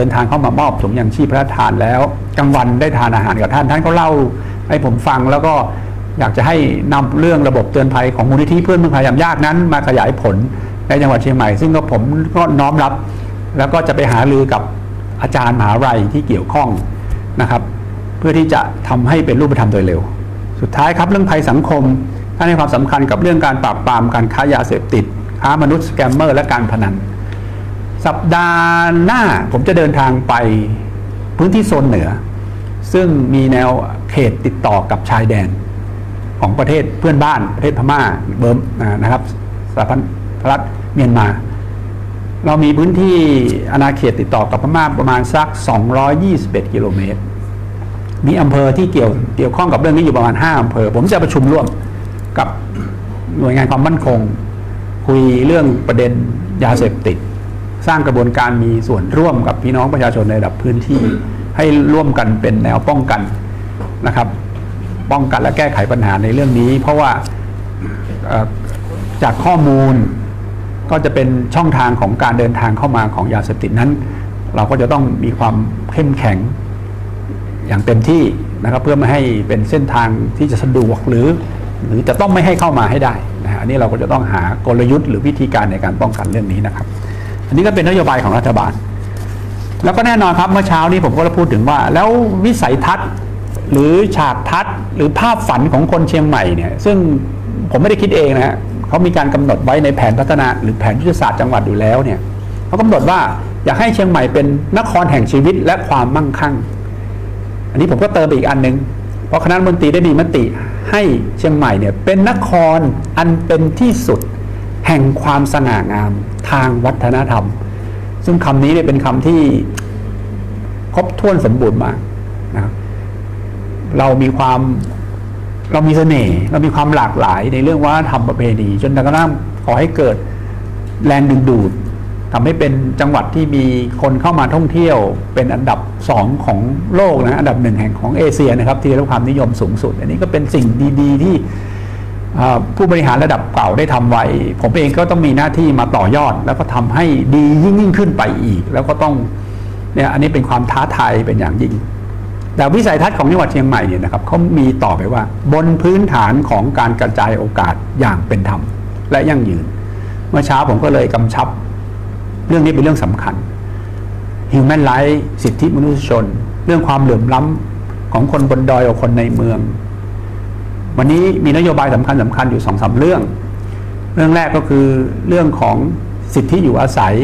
นทางเข้ามามอบถุงยางชีพพระราชทานแล้วกลางวันได้ทานอาหารกับท่านก็เล่าให้ผมฟังแล้วก็อยากจะให้นำเรื่องระบบเตือนภัยของมูลนิธิเพื่อนเมืองพยายามยากนั้นมาขยายผลในจังหวัดเชียงใหม่ซึ่งก็ผมก็น้อมรับแล้วก็จะไปหารือกับอาจารย์มหาวิทยาลัยที่เกี่ยวข้องนะครับเพื่อที่จะทำให้เป็นรูปธรรมโดยเร็วสุดท้ายครับเรื่องภัยสังคมท่านให้ความสำคัญกับเรื่องการปราบปรามการค้ายาเสพติดค้ามนุษย์สแกมเมอร์และการพนันสัปดาห์หน้าผมจะเดินทางไปพื้นที่โซนเหนือซึ่งมีแนวเขตติดต่อกับชายแดนของประเทศเพื่อนบ้านประเทศพม่าเบิร์มนะครับสหพันธรัฐเมียนมาเรามีพื้นที่อาณาเขตติดต่อกับพม่าประมาณสัก221กิโลเมตรมีอำเภอที่เกี่ยวข้องกับเรื่องนี้อยู่ประมาณ5อำเภอผมจะประชุมร่วมกับหน่วยงานความมั่นคงคุยเรื่องประเด็นยาเสพติดสร้างกระบวนการมีส่วนร่วมกับพี่น้องประชาชนในระดับพื้นที่ให้ร่วมกันเป็นแนวป้องกันนะครับป้องกันและแก้ไขปัญหาในเรื่องนี้เพราะว่าจากข้อมูลก็จะเป็นช่องทางของการเดินทางเข้ามาของยาเสพติดนั้นเราก็จะต้องมีความเข้มแข็งอย่างเต็มที่นะครับเพื่อไม่ให้เป็นเส้นทางที่จะสะดวกหรือจะต้องไม่ให้เข้ามาให้ได้นะอันนี้เราก็จะต้องหากลยุทธ์หรือวิธีการในการป้องกันเรื่องนี้นะครับอันนี้ก็เป็นนโยบายของรัฐบาล แล้วก็แน่นอนครับเมื่อเช้านี้ผมก็พูดถึงว่าแล้ววิสัยทัศน์หรือฉากทัศน์หรือภาพฝันของคนเชียงใหม่เนี่ยซึ่งผมไม่ได้คิดเองนะเขามีการกำหนดไว้ในแผนพัฒนาหรือแผนยุทธศาสตร์จังหวัดอยู่แล้วเนี่ยเขากำหนดว่าอยากให้เชียงใหม่เป็นนครแห่งชีวิตและความมั่งคั่งอันนี้ผมก็เติมอีกอันนึงเพราะคณะรัฐมนตรีได้มีมติให้เชียงใหม่เนี่ยเป็นนครอันเป็นที่สุดแห่งความสง่างามทางวัฒนธรรมซึ่งคำนี้เนี่ยเป็นคำที่ครบถ้วนสมบูรณ์มากนะครับเรามีเสน่ห์เรามีความหลากหลายในเรื่องวัฒนธรรมประเพณีจนกระทั่งขอให้เกิดแรงดึงดูดทำให้เป็นจังหวัดที่มีคนเข้ามาท่องเที่ยวเป็นอันดับ2ของโลกนะอันดับ1แห่งของเอเชียนะครับที่ได้รับความนิยมสูงสุดอันนี้ก็เป็นสิ่งดีๆที่ผู้บริหารระดับเก่าได้ทำไว้ผมเองก็ต้องมีหน้าที่มาต่อยอดแล้วก็ทำให้ดียิ่งขึ้นไปอีกแล้วก็ต้องเนี่ยอันนี้เป็นความท้าทายเป็นอย่างยิ่งแต่วิสัยทัศน์ของจังหวัดเชียงใหม่เนี่ยนะครับเขามีต่อไปว่าบนพื้นฐานของการกระจายโอกาสอย่างเป็นธรรมและยั่งยืนเมื่อเช้าผมก็เลยกำชับเรื่องนี้เป็นเรื่องสำคัญ Human Rights สิทธิมนุษยชนเรื่องความเหลื่อมล้ำของคนบนดอยกับคนในเมืองวันนี้มีนโยบายสำคัญอยู่ 2-3 เรื่องแรกก็คือเรื่องของสิทธิอยู่อาศัย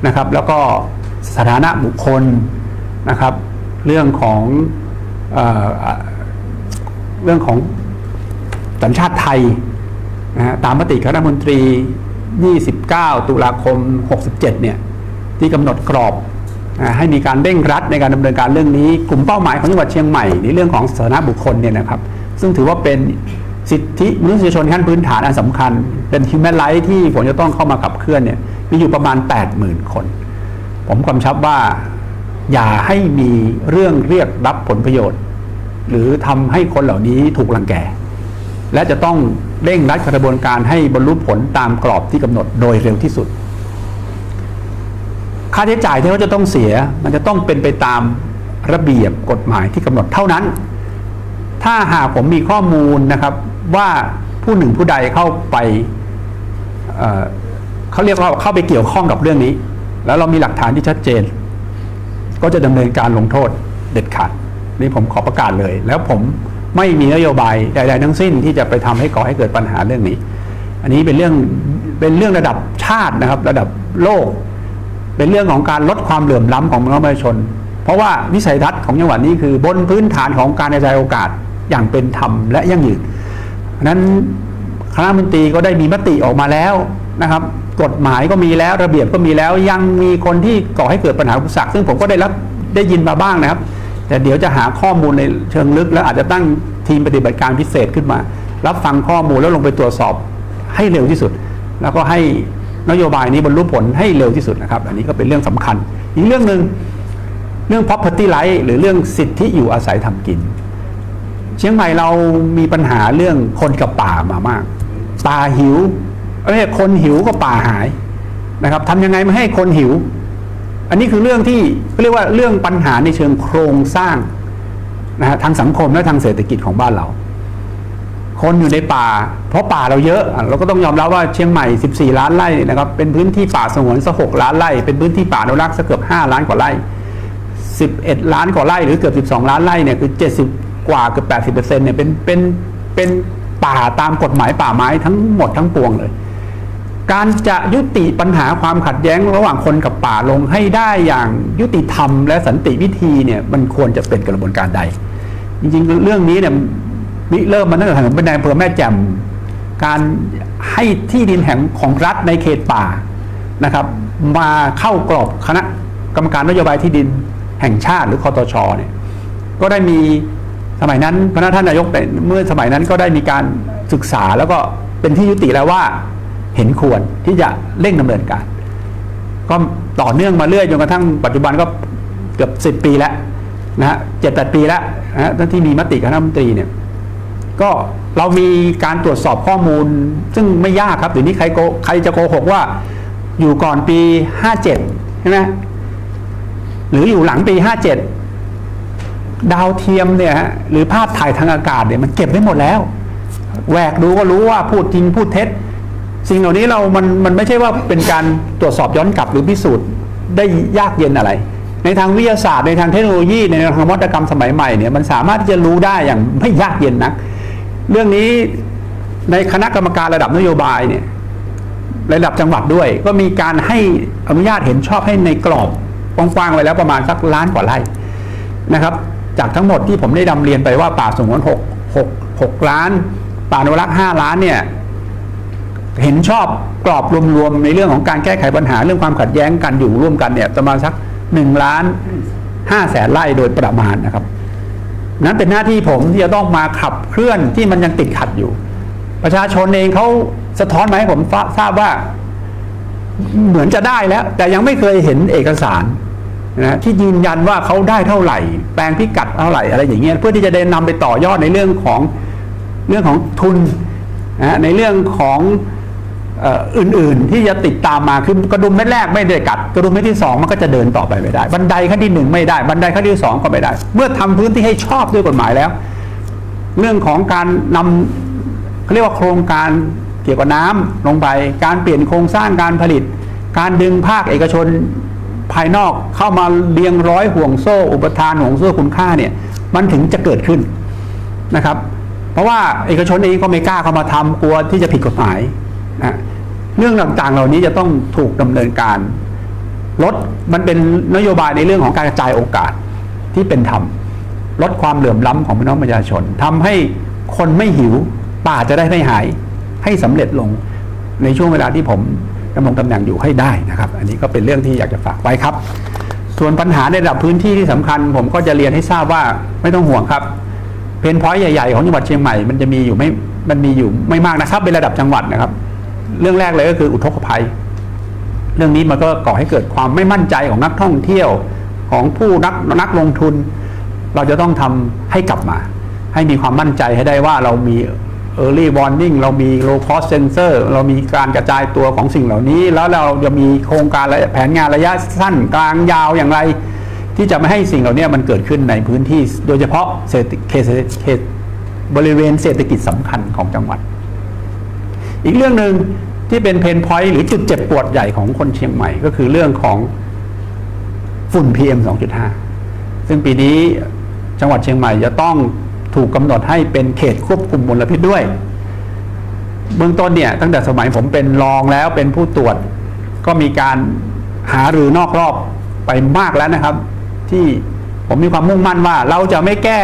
นะครับแล้วก็สถานะบุคคลนะครับเรื่องของสัญชาติไทยนะฮะตามมติคณะรัฐมนตรี29 ตุลาคม 67เนี่ยที่กำหนดกรอบให้มีการเร่งรัดในการดำเนินการเรื่องนี้กลุ่มเป้าหมายของจังหวัดเชียงใหม่ในเรื่องของสถานะบุคคลเนี่ยนะครับซึ่งถือว่าเป็นสิทธิมนุษยชนขั้นพื้นฐานอันสำคัญเป็น Human Rights ที่ผมจะต้องเข้ามาขับเคลื่อนเนี่ยมีอยู่ประมาณ 80,000 คนผมกำชับว่าอย่าให้มีเรื่องเรียกรับผลประโยชน์หรือทำให้คนเหล่านี้ถูกรังแกและจะต้องเร่งรัดกระบวนการให้บรรลุผลตามกรอบที่กำหนดโดยเร็วที่สุดค่าใช้จ่ายที่เขาจะต้องเสียมันจะต้องเป็นไปตามระเบียบกฎหมายที่กำหนดเท่านั้นถ้าหากผมมีข้อมูลนะครับว่าผู้หนึ่งผู้ใดเข้าไปเขาเรียกว่าเข้าไปเกี่ยวข้องกับเรื่องนี้แล้วเรามีหลักฐานที่ชัดเจนก็จะดำเนินการลงโทษเด็ดขาดนี่ผมขอประกาศเลยแล้วผมไม่มีนโยบายใดๆทั้งสิ้นที่จะไปทำให้ก่อให้เกิดปัญหาเรื่องนี้อันนี้เป็นเรื่องระดับชาตินะครับระดับโลกเป็นเรื่องของการลดความเหลื่อมล้ำของประชาชนเพราะว่าวิสัยทัศน์ของจังหวัดนี้คือบนพื้นฐานของการกระจายโอกาสอย่างเป็นธรรมและยั่งยืนนั้นคณะรัฐมนตรีก็ได้มีมติออกมาแล้วนะครับกฎหมายก็มีแล้วระเบียบก็มีแล้วยังมีคนที่ก่อให้เกิดปัญหาอุปสรรคซึ่งผมก็ได้ยินมาบ้างนะครับแต่เดี๋ยวจะหาข้อมูลในเชิงลึกแล้วอาจจะตั้งทีมปฏิบัติการพิเศษขึ้นมารับฟังข้อมูลแล้วลงไปตรวจสอบให้เร็วที่สุดแล้วก็ให้นโยบายนี้บรรลุผลให้เร็วที่สุดนะครับอันนี้ก็เป็นเรื่องสำคัญอีกเรื่องนึงเรื่อง property right หรือเรื่องสิทธิอยู่อาศัยทำกินเชียงใหม่เรามีปัญหาเรื่องคนกับป่ามามากป่าหิวคนหิวก็ป่าหายนะครับทำยังไงไม่ให้คนหิวอันนี้คือเรื่องที่เรียกว่าเรื่องปัญหาในเชิงโครงสร้างนะฮะทางสังคมและทางเศรษฐกิจของบ้านเราคนอยู่ในป่าเพราะป่าเราเยอะเราก็ต้องยอมรับว่าเชียงใหม่14 ล้านไร่นะครับเป็นพื้นที่ป่าสงวนสัก6 ล้านไร่เป็นพื้นที่ป่าอนุรักษ์สักเกือบ5 ล้านกว่าไร่11 ล้านกว่าไร่หรือเกือบ12 ล้านไร่เนี่ยคือ70กว่าเกือบ 80% เนี่ยเป็นป่าตามกฎหมายป่าไม้ทั้งหมดทั้งปวงเลยการจะยุติปัญหาความขัดแย้งระหว่างคนกับป่าลงให้ได้อย่างยุติธรรมและสันติวิธีเนี่ยมันควรจะเป็นกระบวนการใดจริงๆเรื่องนี้เนี่ยเริ่มมาตั้งแต่ผมเป็นนายอำเภอแม่แจ่มการให้ที่ดินแห่งของรัฐในเขตป่านะครับมาเข้ากรอบคณะกรรมการนโยบายที่ดินแห่งชาติหรือคตช.เนี่ยก็ได้มีสมัยนั้นพระท่านนายกเมื่อสมัยนั้นก็ได้มีการศึกษาแล้วก็เป็นที่ยุติแล้วว่าเห็นควรที่จะเร่งดำเนินการก็ต่อเนื่องมาเรื่อยจนกระทั่งปัจจุบันก็เกือบ10 ปีแล้วนะฮะ7-8 ปีแล้วนะฮะที่มีมติคณะรัฐมนตรีเนี่ยก็เรามีการตรวจสอบข้อมูลซึ่งไม่ยากครับเดี๋ยวนี้ใครจะโกหกว่าอยู่ก่อนปี57ใช่ไหมหรืออยู่หลังปี57ดาวเทียมเนี่ยหรือภาพถ่ายทางอากาศเนี่ยมันเก็บได้หมดแล้วแหวกดูก็รู้ว่าพูดจริงพูดเท็จสิ่งเหล่านี้มันไม่ใช่ว่าเป็นการตรวจสอบย้อนกลับหรือพิสูจน์ได้ยากเย็นอะไร ในทางวิทยาศาสตร์ในทางเทคโนโลยีในทางนวัตกรรมสมัยใหม่เนี่ยมันสามารถที่จะรู้ได้อย่างไม่ยากเย็นนักเรื่องนี้ในคณะกรรมการระดับนโยบายเนี่ยระดับจังหวัดด้วยก็มีการให้อนุญาตเห็นชอบให้ในกรอบกว้างๆไว้แล้วประมาณสักล้านกว่าไร่นะครับจากทั้งหมดที่ผมได้นำเรียนไปว่าป่าสงวน6 ล้านป่าอนุรักษ์5 ล้านเนี่ยเห็นชอบกรอบรวมๆในเรื่องของการแก้ไขปัญหาเรื่องความขัดแย้งกันอยู่ร่วมกันเนี่ยประมาณสัก1.5 ล้านไร่โดยประมาณนะครับนั้นเป็นหน้าที่ผมที่จะต้องมาขับเคลื่อนที่มันยังติดขัดอยู่ประชาชนเองเขาสะท้อนมาให้ผมทราบว่าเหมือนจะได้แล้วแต่ยังไม่เคยเห็นเอกสารนะที่ยืนยันว่าเขาได้เท่าไหร่แปลงพิกัดเท่าไหร่อะไรอย่างเงี้ยเพื่อที่จะได้นำไปต่อยอดในเรื่องของทุนนะในเรื่องของอื่นๆที่จะติดตามมาคือกระดุมเม็ดแรกไม่ได้กัดกระดุมเม็ดที่2มันก็จะเดินต่อไปไม่ได้บันไดขั้นที่1ไม่ได้บันไดขั้นที่2ก็ไม่ได้เมื่อทำพื้นที่ให้ชอบด้วยกฎหมายแล้วเรื่องของการนำเขาเรียกว่าโครงการเกี่ยวกับน้ำลงไปการเปลี่ยนโครงสร้างการผลิตการดึงภาคเอกชนภายนอกเข้ามาเรียงร้อยห่วงโซ่อุปทานห่วงโซ่คุณค่าเนี่ยมันถึงจะเกิดขึ้นนะครับเพราะว่าเอกชนเองก็ไม่กล้าเข้ามาทำกลัวที่จะผิดกฎหมายนะเรื่องต่างๆเหล่านี้จะต้องถูกดำเนินการลดมันเป็นนโยบายในเรื่องของการกระจายโอกาสที่เป็นธรรมลดความเหลื่อมล้ำของพี่น้องประชาชนทำให้คนไม่หิวป่าจะได้ไม่หายให้สำเร็จลงในช่วงเวลาที่ผมดำรงตำแหน่งอยู่ให้ได้นะครับอันนี้ก็เป็นเรื่องที่อยากจะฝากไว้ครับส่วนปัญหาในระดับพื้นที่ที่สำคัญผมก็จะเรียนให้ทราบว่าไม่ต้องห่วงครับเพนพอยต์ใหญ่ๆของจังหวัดเชียงใหม่มันมีอยู่ไม่มากนะครับเป็นระดับจังหวัดนะครับเรื่องแรกเลยก็คืออุทกภัยเรื่องนี้มันก็ก่อให้เกิดความไม่มั่นใจของนักท่องเที่ยวของผู้นักลงทุนเราจะต้องทำให้กลับมาให้มีความมั่นใจให้ได้ว่าเรามีearly warning เรามี low cost sensor เรามีการกระจายตัวของสิ่งเหล่านี้แล้วเราจะมีโครงการแผนงานระยะสั้นกลางยาวอย่างไรที่จะไม่ให้สิ่งเหล่านี้มันเกิดขึ้นในพื้นที่โดยเฉพาะเขตบริเวณเศรษฐกิจสำคัญของจังหวัดอีกเรื่องหนึ่งที่เป็นเพนพอยต์หรือจุดเจ็บปวดใหญ่ของคนเชียงใหม่ก็คือเรื่องของฝุ่น PM 2.5 ซึ่งปีนี้จังหวัดเชียงใหม่จะต้องถูกกำหนดให้เป็นเขตควบคุมมลพิษด้วยเบื้องต้นเนี่ยตั้งแต่สมัยผมเป็นรองแล้วเป็นผู้ตรวจก็มีการหารือนอกรอบไปมากแล้วนะครับที่ผมมีความมุ่งมั่นว่าเราจะไม่แก้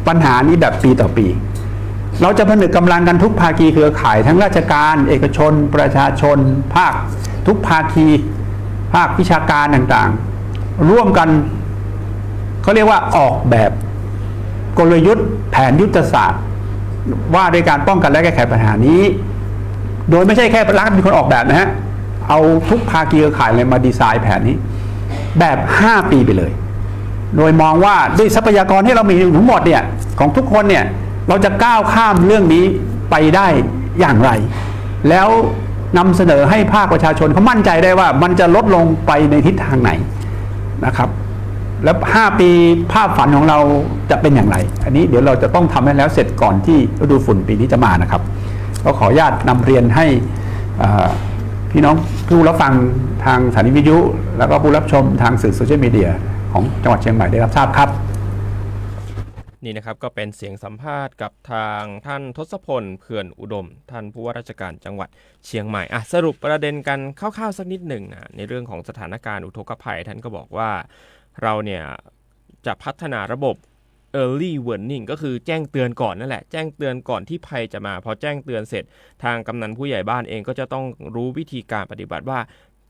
ปัญหานี้แบบปีต่อปีเราจะผนึกกำลังกันทุกภาคีเครือข่ายทั้งราชการเอกชนประชาชนภาคทุกภาคีภาควิชาการต่างๆร่วมกันเขาเรียกว่าออกแบบกลยุทธ์แผนยุทธศาสตร์ว่าด้วยการป้องกันและแก้ไขปัญหานี้โดยไม่ใช่แค่รัฐเป็นคนออกแบบนะฮะเอาทุกภาคีเครือข่ายเลยมาดีไซน์แผนนี้แบบ5 ปีไปเลยโดยมองว่าด้วยทรัพยากรที่เรามีทั้งหมดเนี่ยของทุกคนเนี่ยเราจะก้าวข้ามเรื่องนี้ไปได้อย่างไรแล้วนำเสนอให้ภาคประชาชนเขามั่นใจได้ว่ามันจะลดลงไปในทิศทางไหนนะครับแล้ว5 ปีภาพฝันของเราจะเป็นอย่างไรอันนี้เดี๋ยวเราจะต้องทำให้แล้วเสร็จก่อนที่ฤดูฝุ่นปีนี้จะมานะครับก็ขออนุญาตนำเรียนให้พี่น้องผู้รับฟังทางสถานีวิทยุแล้วก็ผู้รับชมทางสื่อโซเชียลมีเดียของจังหวัดเชียงใหม่ได้รับทราบครับนี่นะครับก็เป็นเสียงสัมภาษณ์กับทางท่านทศพลเขื่อนอุดมท่านผู้ว่าราชการจังหวัดเชียงใหม่สรุปประเด็นกันคร่าวๆสักนิดหนึ่งในเรื่องของสถานการณ์อุทกภัยท่านก็บอกว่าเราเนี่ยจะพัฒนาระบบ early warning ก็คือแจ้งเตือนก่อนนั่นแหละแจ้งเตือนก่อนที่ภัยจะมาพอแจ้งเตือนเสร็จทางกำนันผู้ใหญ่บ้านเองก็จะต้องรู้วิธีการปฏิบัติว่า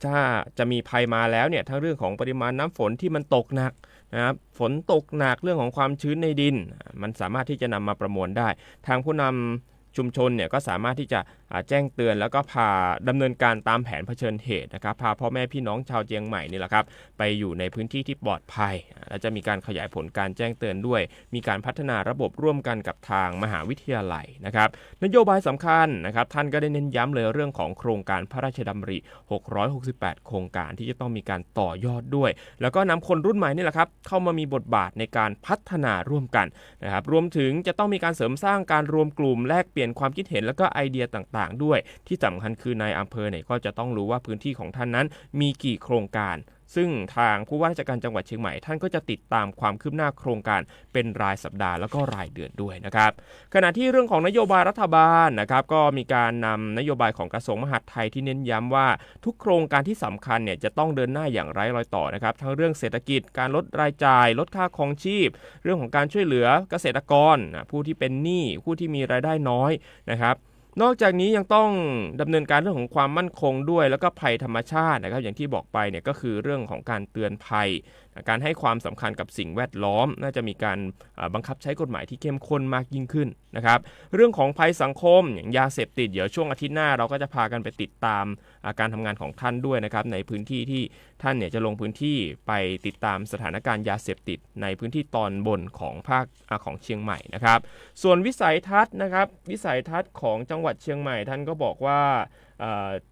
ถ้าจะมีภัยมาแล้วเนี่ยทั้งเรื่องของปริมาณน้ำฝนที่มันตกหนักนะครับฝนตกหนักเรื่องของความชื้นในดินมันสามารถที่จะนำมาประมวลได้ทางผู้นำชุมชนเนี่ยก็สามารถที่จะแจ้งเตือนแล้วก็พาดำเนินการตามแผนเผชิญเหตุนะครับพาพ่อแม่พี่น้องชาวเชียงใหม่นี่แหละครับไปอยู่ในพื้นที่ที่ปลอดภัยและจะมีการขยายผลการแจ้งเตือนด้วยมีการพัฒนาระบบร่วมกันกับทางมหาวิทยาลัยนะครับนโยบายสำคัญนะครับท่านก็ได้เน้นย้ำเลยเรื่องของโครงการพระราชดำริ668โครงการที่จะต้องมีการต่อยอดด้วยแล้วก็นำคนรุ่นใหม่นี่แหละครับเข้ามามีบทบาทในการพัฒนาร่วมกันนะครับรวมถึงจะต้องมีการเสริมสร้างการรวมกลุ่มแลกเปลี่ยนความคิดเห็นแล้วก็ไอเดียต่างๆด้วยที่สำคัญคือในอำเภอเนี่ยก็จะต้องรู้ว่าพื้นที่ของท่านนั้นมีกี่โครงการ ซึ่งทางผู้ว่าราชการจังหวัดเชียงใหม่ท่านก็จะติดตามความคืบหน้าโครงการเป็นรายสัปดาห์แล้วก็รายเดือนด้วยนะครับขณะที่เรื่องของนโยบายรัฐบาลนะครับก็มีการนำนโยบายของกระทรวงมหาดไทยที่เน้นย้ำว่าทุกโครงการที่สำคัญเนี่ยจะต้องเดินหน้าอย่างไร้รอยต่อนะครับทั้งเรื่องเศรษฐกิจการลดรายจ่ายลดค่าครองชีพเรื่องของการช่วยเหลือเกษตรกรผู้ที่เป็นหนี้ผู้ที่มีรายได้น้อยนะครับนอกจากนี้ยังต้องดำเนินการเรื่องของความมั่นคงด้วยแล้วก็ภัยธรรมชาตินะครับอย่างที่บอกไปเนี่ยก็คือเรื่องของการเตือนภัยการให้ความสำคัญกับสิ่งแวดล้อมน่าจะมีการบังคับใช้กฎหมายที่เข้มข้นมากยิ่งขึ้นนะครับเรื่องของภัยสังคมอย่างยาเสพติดเดี๋ยวช่วงอาทิตย์หน้าเราก็จะพากันไปติดตามการทำงานของท่านด้วยนะครับในพื้นที่ที่ท่านเนี่ยจะลงพื้นที่ไปติดตามสถานการณ์ยาเสพติดในพื้นที่ตอนบนของภาคของเชียงใหม่นะครับส่วนวิสัยทัศน์นะครับวิสัยทัศน์ของจังหวัดเชียงใหม่ท่านก็บอกว่า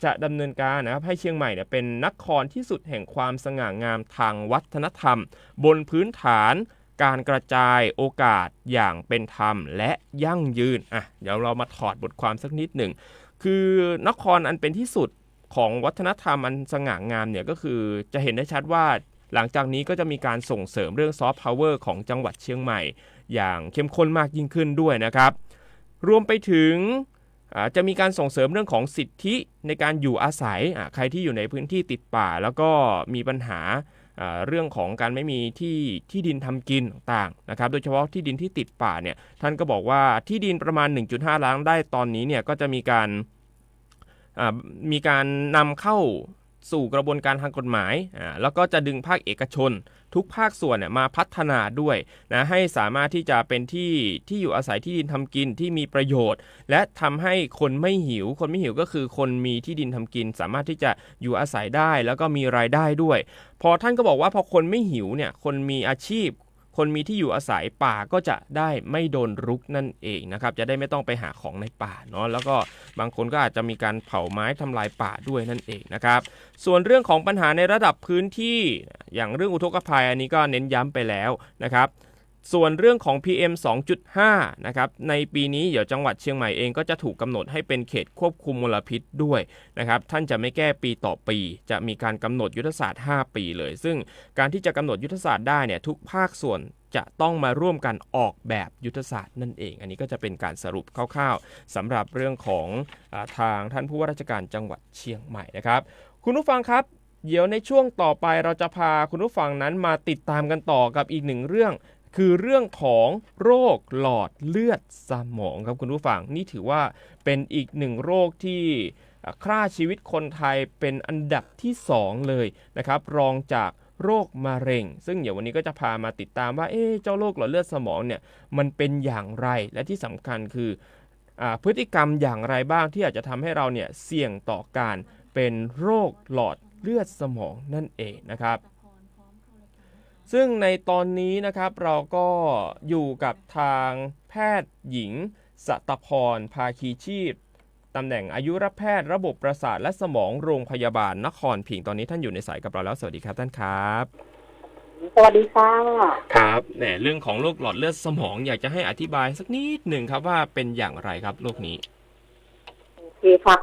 จะดำเนินการนะครับให้เชียงใหม่เนี่ยเป็นนครที่สุดแห่งความสง่างามทางวัฒนธรรมบนพื้นฐานการกระจายโอกาสอย่างเป็นธรรมและยั่งยืนเดี๋ยวเรามาถอดบทความสักนิดหนึ่งคือนครอันเป็นที่สุดของวัฒนธรรมอันสง่างามเนี่ยก็คือจะเห็นได้ชัดว่าหลังจากนี้ก็จะมีการส่งเสริมเรื่องซอฟต์พาวเวอร์ของจังหวัดเชียงใหม่อย่างเข้มข้นมากยิ่งขึ้นด้วยนะครับรวมไปถึงจะมีการส่งเสริมเรื่องของสิทธิในการอยู่อาศัยใครที่อยู่ในพื้นที่ติดป่าแล้วก็มีปัญหาเรื่องของการไม่มีที่ดินทำกินต่างๆนะครับโดยเฉพาะที่ดินที่ติดป่าเนี่ยท่านก็บอกว่าที่ดินประมาณ 1.5 ล้านได้ตอนนี้เนี่ยก็จะมีการนำเข้าสู่กระบวนการทางกฎหมายแล้วก็จะดึงภาคเอกชนทุกภาคส่วนเนี่ยมาพัฒนาด้วยนะให้สามารถที่จะเป็นที่อยู่อาศัยที่ดินทำกินที่มีประโยชน์และทำให้คนไม่หิวก็คือคนมีที่ดินทำกินสามารถที่จะอยู่อาศัยได้แล้วก็มีรายได้ด้วยพอท่านก็บอกว่าพอคนไม่หิวเนี่ยคนมีอาชีพคนมีที่อยู่อาศัยป่าก็จะได้ไม่โดนรุกนั่นเองนะครับจะได้ไม่ต้องไปหาของในป่าเนาะแล้วก็บางคนก็อาจจะมีการเผาไม้ทำลายป่าด้วยนั่นเองนะครับส่วนเรื่องของปัญหาในระดับพื้นที่อย่างเรื่องอุทกภัยอันนี้ก็เน้นย้ำไปแล้วนะครับส่วนเรื่องของ PM 2.5 นะครับในปีนี้เดี๋ยวจังหวัดเชียงใหม่เองก็จะถูกกำหนดให้เป็นเขตควบคุมมลพิษด้วยนะครับท่านจะไม่แก้ปีต่อปีจะมีการกำหนดยุทธศาสตร์5ปีเลยซึ่งการที่จะกำหนดยุทธศาสตร์ได้เนี่ยทุกภาคส่วนจะต้องมาร่วมกันออกแบบยุทธศาสตร์นั่นเองอันนี้ก็จะเป็นการสรุปคร่าวๆสำหรับเรื่องของทางท่านผู้ว่าราชการจังหวัดเชียงใหม่นะครับคุณผู้ฟังครับเดี๋ยวในช่วงต่อไปเราจะพาคุณผู้ฟังนั้นมาติดตามกันต่อกับอีกหนึ่งเรื่องคือเรื่องของโรคหลอดเลือดสมองครับคุณผู้ฟังนี่ถือว่าเป็นอีกหนึ่งโรคที่ฆ่าชีวิตคนไทยเป็นอันดับที่2เลยนะครับรองจากโรคมะเร็งซึ่งเดี๋ยววันนี้ก็จะพามาติดตามว่าเจ้าโรคหลอดเลือดสมองเนี่ยมันเป็นอย่างไรและที่สำคัญคือพฤติกรรมอย่างไรบ้างที่อาจจะทำให้เราเนี่ยเสี่ยงต่อการเป็นโรคหลอดเลือดสมองนั่นเองนะครับซึ่งในตอนนี้นะครับเราก็อยู่กับทางแพทย์หญิงสัตพรภาคีชีพตำแหน่งอายุรแพทย์ระบบประสาทและสมองโรงพยาบาลนครพิงค์ตอนนี้ท่านอยู่ในสายกับเราแล้วสวัสดีครับท่านครับสวัสดีค่ะครับเรื่องของโรคหลอดเลือดสมองอยากจะให้อธิบายสักนิดหนึ่งครับว่าเป็นอย่างไรครับโรคนี้โอเคครับ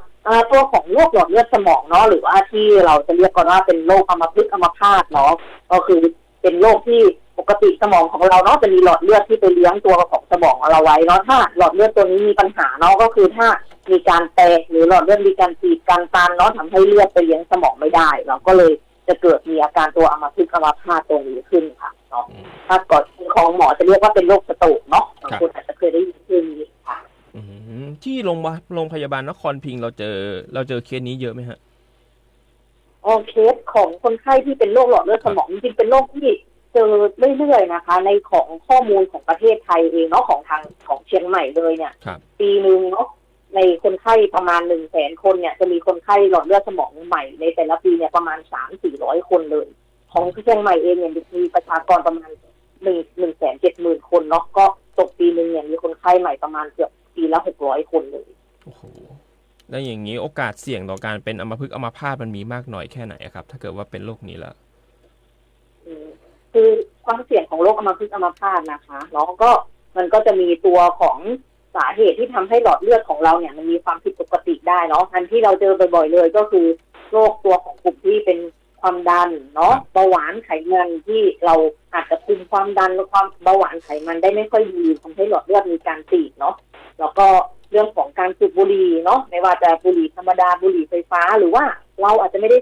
ตัวของโรคหลอดเลือดสมองเนาะหรือว่าที่เราจะเรียกกันว่าเป็นโรคอัมพฤกษ์อัมพาตเนาะก็คือเป็นโรคที่ปกติสมองของเราเนาะจะมีหลอดเลือดที่ไปเลี้ยงตัวของสมองเราไว้เนาะถ้าหลอดเลือดตัวนี้มีปัญหาเนาะก็คือถ้ามีการแตกหรือหลอดเลือดมีการตีบการตันเนาะทำให้เลือดไปเลี้ยงสมองไม่ได้เราก็เลยจะเกิดมีอาการตัวอัมพฤกษ์อัมพาตตรงนี้ขึ้นค่ะเนาะถ้าก่อนของหมอจะเรียกว่าเป็นโรคสโตรกเนาะบางคนอาจจะเคยได้ยินชื่อนี้ค่ะที่โรงพยาบาลนครพิงค์เราเจอเคสนี้เยอะไหมฮะเคสของคนไข้ที่เป็นโรคหลอดเลือดสมองจริงๆเป็นโรคที่เจอเรื่อยๆนะคะในของข้อมูลของประเทศไทยเองเนาะของเชียงใหม่เลยเนี่ยปีนึงเนาะในคนไข้ประมาณ 100,000 คนเนี่ยจะมีคนไข้หลอดเลือดสมองใหม่ในแต่ละปีเนี่ยประมาณ 300-400 คนเลยของเชียงใหม่เองเนี่ยมีประชากรประมาณ 170,000 คนเนาะก็ตกปีนึงเนี่ยมีคนไข้ใหม่ประมาณเกือบปีละ600 คนเลยโอ้โหแล้วอย่างนี้โอกาสเสี่ยงต่อการเป็นอัมพฤกษ์อัมพาตมันมีมากน้อยแค่ไหนครับถ้าเกิดว่าเป็นโรคนี้แล้วคือความเสี่ยงของโรคอัมพฤกษ์อัมพาตนะคะแล้วก็มันก็จะมีตัวของสาเหตุที่ทำให้หลอดเลือดของเราเนี่ยมันมีความผิดปกติได้เนาะอันที่เราเจอบ่อยๆเลยก็คือโรคตัวของกลุ่มที่เป็น ความดันเนาะเบาหวานไขมันที่เราอาจจะคุมความดันและความเบาหวานไขมันได้ไม่ค่อยดีทำให้หลอดเลือดมีการตีบเนาะแล้วก็เรื่องของการสูบบุหรี่เนาะไม่ว่าจะบุหรี่ธรรมดาบุหรี่ไฟฟ้าหรือว่าเราอาจจะไม่ได้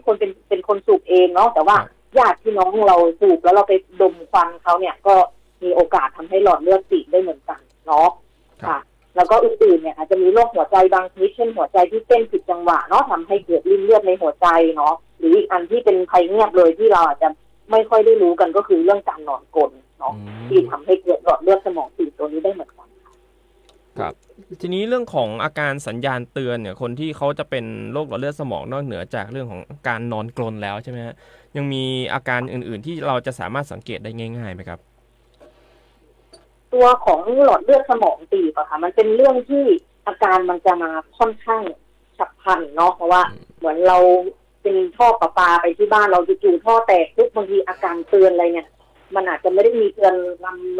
เป็นคนสูบเองเนาะแต่ว่าญาติพี่น้องเราสูบแล้วเราไปดมควันเขาเนี่ยก็มีโอกาสทำให้หลอดเลือดตีบได้เหมือนกันเนาะค่ะแล้วก็อื่นๆเนี่ยอาจจะมีโรคหัวใจบางชนิดเช่นหัวใจที่เต้นผิดจังหวะเนาะทำให้เกิดริ่มเลือดในหัวใจเนาะหรืออีกอันที่เป็นภัยเงียบเลยที่เราอาจจะไม่ค่อยได้รู้กันก็คือเรื่องการนอนกรนเนาะที่ทำให้เกิดหลอดเลือดสมองตีบตัวนี้ได้เหมือนกันครับทีนี้เรื่องของอาการสัญญาณเตือนเนี่ยคนที่เขาจะเป็นโรคหลอดเลือดสมองนอกเหนือจากเรื่องของการนอนกรนแล้วใช่ไหมฮะยังมีอาการอื่นๆที่เราจะสามารถสังเกตได้ง่ายๆไหมครับตัวของหลอดเลือดสมองตีบอะค่ะมันเป็นเรื่องที่อาการมันจะมาค่อนข้างฉับพลันเนาะเพราะว่าเหมือนเราเป็นท่อประปาไปที่บ้านเราจู่ๆท่อแตกปุ๊บบางทีอาการเตือนอะไรเนี่ยมันอาจจะไม่ได้มีเตือน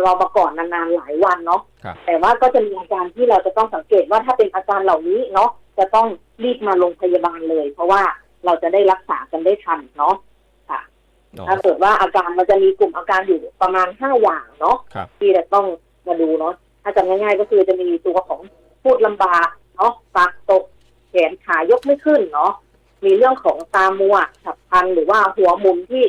เรามาก่อนนานๆหลายวันเนาะแต่ว่าก็จะมีอาการที่เราจะต้องสังเกตว่าถ้าเป็นอาการเหล่านี้เนาะจะต้องรีบมาโรงพยาบาลเลยเพราะว่าเราจะได้รักษากันได้ทันเนาะค่ะถ้าเกิดว่าอาการมันจะมีกลุ่มอาการอยู่ประมาณ5อย่างเนาะที่จะต้องมาดูเนาะถ้าจำง่ายๆก็คือจะมีตัวของพูดลำบากเนาะปากตกแขนขายกไม่ขึ้นเนาะมีเรื่องของตามัวฉับพลันหรือว่าหัวหมุนที่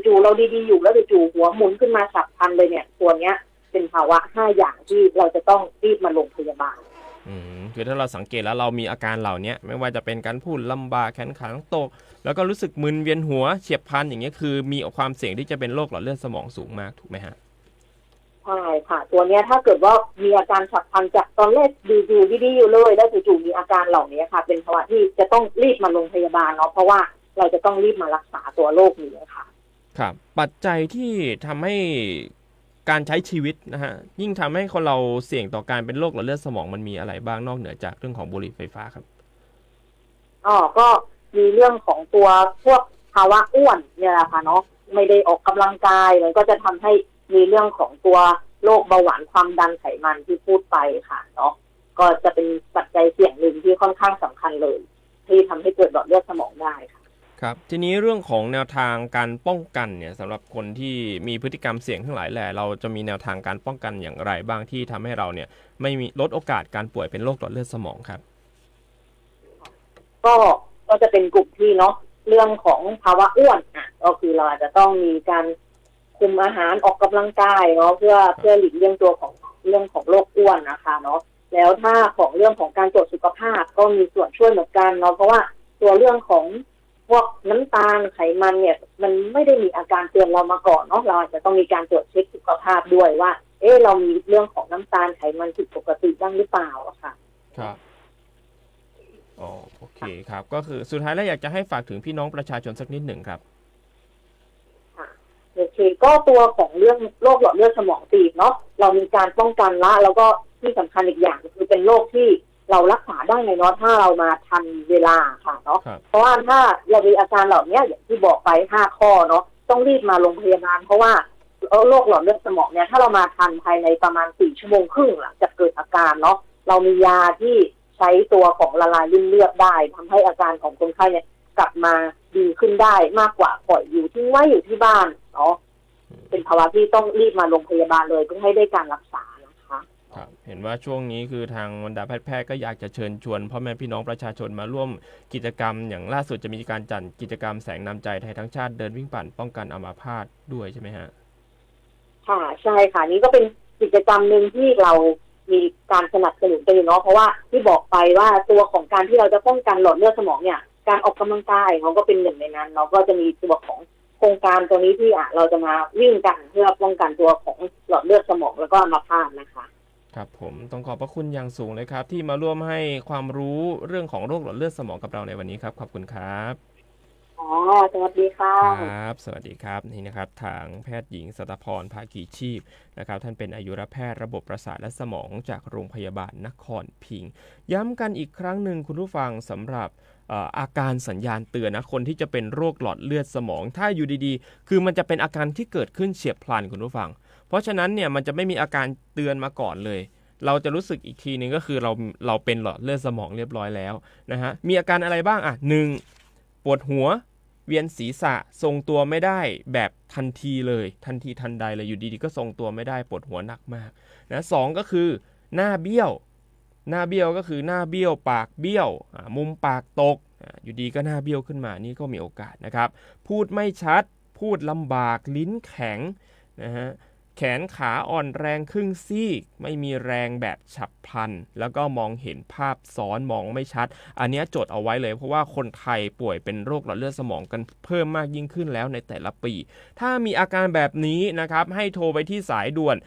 จู่ๆเราดีๆอยู่แล้วจู่ๆหัวหมุนขึ้นมาฉับพลันเลยเนี่ยตัวเนี้ยเป็นภาวะ5อย่างที่เราจะต้องรีบมาโรงพยาบาลคือถ้าเราสังเกตแล้วเรามีอาการเหล่านี้ไม่ว่าจะเป็นการพูดลำบากแขนขาตกแล้วก็รู้สึกมึนเวียนหัวเฉียบพลันอย่างเงี้ยคือมีความเสี่ยงที่จะเป็นโรคหลอดเลือดสมองสูงมากถูกไหมฮะใช่ค่ะตัวเนี้ยถ้าเกิดว่ามีอาการฉับพลันจากตอนแรกอยู่ดีๆอยู่เลยแล้วจู่ๆมีอาการเหล่านี้ค่ะเป็นภาวะที่จะต้องรีบมาโรงพยาบาลเนาะเพราะว่าเราจะต้องรีบมารักษาตัวโรคนี้ค่ะครับปัจจัยที่ทำให้การใช้ชีวิตนะฮะยิ่งทำให้คนเราเสี่ยงต่อการเป็นโรคหลอดเลือดสมองมันมีอะไรบ้างนอกเหนือจากเรื่องของบุหรี่ไฟฟ้าครับก็มีเรื่องของตัวพวกภาวะอ้วนเนี่ยแหละค่ะเนาะไม่ได้ออกกำลังกายมันก็จะทำให้มีเรื่องของตัวโรคเบาหวานความดันไขมันที่พูดไปค่ะเนาะก็จะเป็นปัจจัยเสี่ยงหนึ่งที่ค่อนข้างสำคัญเลยที่ทำให้เกิดหลอดเลือดสมองได้ค่ะครับทีนี้เรื่องของแนวทางการป้องกันเนี่ยสำหรับคนที่มีพฤติกรรมเสี่ยงทั้งหลายแหล่เราจะมีแนวทางการป้องกันอย่างไรบ้างที่ทำให้เราเนี่ยไม่มีลดโอกาสการป่วยเป็นโรคหลอดเลือดสมองครับก็จะเป็นกลุ่มที่เนาะเรื่องของภาวะอ้วนก็คือเราอาจจะต้องมีการคุมอาหารออกกำลังกายเนาะเพื่อหลีกเลี่ยงตัวของเรื่องของโรคอ้วนนะคะเนาะแล้วถ้าของเรื่องของการตรวจสุขภาพก็มีส่วนช่วยเหมือนกันเนาะเพราะว่าตัวเรื่องของพวกน้ำตาลไขมันเนี่ยมันไม่ได้มีอาการเตือนเรามาก่อนเนาะเราอาจจะต้องมีการตรวจเช็คสุขภาพด้วยว่าเรามีเรื่องของน้ำตาลไขมันผิดปกติบ้างหรือเปล่าค่ะครับโอเคครับก็คือสุดท้ายแล้วอยากจะให้ฝากถึงพี่น้องประชาชนสักนิดหนึ่งครับโอเคก็ตัวของเรื่องโรคหลอดเลือดสมองตีบเนาะเรามีการป้องกันละแล้วก็ที่สำคัญอีกอย่างคือเป็นโรคที่เรารักษาได้ในเนาะถ้าเรามาทันเวลาค่ะเนาะเพราะว่าถ้าเรามีอาการเหล่านี้อย่างที่บอกไป5ข้อเนาะต้องรีบมาโรงพยาบาลเพราะว่าโรคหลอดเลือดสมองเนี่ยถ้าเรามาทันภายในประมาณ4 ชั่วโมงครึ่งหลังจากเกิดอาการเนาะเรามียาที่ใช้ตัวของละลายริ่มเลือดได้ทำให้อาการของคนไข้เนี่ยกลับมาดีขึ้นได้มากกว่าปล่อยอยู่ทิ้งไว้อยู่ที่บ้านเนาะเป็นภาวะที่ต้องรีบมาโรงพยาบาลเลยเพื่อให้ได้การรักษานะคะครับเห็นว่าช่วงนี้คือทางบรรดาแพทย์ก็อยากจะเชิญชวนพ่อแม่พี่น้องประชาชนมาร่วมกิจกรรมอย่างล่าสุดจะมีการจัดกิจกรรมแสงนำใจไทยทั้งชาติเดินวิ่งปั่นป้องกันอัมพาตด้วยใช่ไหมฮะค่ะใช่ค่ะนี้ก็เป็นกิจกรรมนึงที่เรามีการสนับสนุนกันอยู่เนาะเพราะว่าที่บอกไปว่าตัวของการที่เราจะป้องกันหลอดเลือดสมองเนี่ยการออกกำลังกายเขาก็เป็นหนึ่งในนั้นเราก็จะมีตัวของโครงการตัวนี้ที่เราจะมาวิ่งกันเพื่อป้องกันตัวของหลอดเลือดสมองแล้วก็อัมพาตนะคะครับผมต้องขอบพระคุณอย่างสูงเลยครับที่มาร่วมให้ความรู้เรื่องของโรคหลอดเลือดสมองกับเราในวันนี้ครับขอบคุณครับสวัสดีค่ะครับสวัสดีครับนี่นะครับทางแพทย์หญิงสัตพรภาคีชีพนะครับท่านเป็นอายุรแพทย์ระบบประสาทและสมองจากโรงพยาบาลนครพิงค์ย้ำกันอีกครั้งหนึ่งคุณผู้ฟังสำหรับอาการสัญญาณเตือนนะคนที่จะเป็นโรคหลอดเลือดสมองถ้าอยู่ดีๆคือมันจะเป็นอาการที่เกิดขึ้นเฉียบพลันคุณผู้ฟังเพราะฉะนั้นเนี่ยมันจะไม่มีอาการเตือนมาก่อนเลยเราจะรู้สึกอีกทีนึงก็คือเราเป็นหลอดเลือดสมองเรียบร้อยแล้วนะฮะมีอาการอะไรบ้าง1ปวดหัว เวียนศีรษะทรงตัวไม่ได้แบบทันทีเลยทันทีทันใดเลยอยู่ดีๆก็ทรงตัวไม่ได้ปวดหัวหนักมากนะสองก็คือหน้าเบี้ยวก็คือหน้าเบี้ยวปากเบี้ยวมุมปากตกอยู่ดีก็หน้าเบี้ยวขึ้นมานี่ก็มีโอกาสนะครับพูดไม่ชัดพูดลำบากลิ้นแข็งนะฮะแขนขาอ่อนแรงครึ่งซีกไม่มีแรงแบบฉับพลันแล้วก็มองเห็นภาพซ้อนมองไม่ชัดอันนี้จดเอาไว้เลยเพราะว่าคนไทยป่วยเป็นโรคหลอดเลือดสมองกันเพิ่มมากยิ่งขึ้นแล้วในแต่ละปีถ้ามีอาการแบบนี้นะครับให้โทรไปที่สายด่วน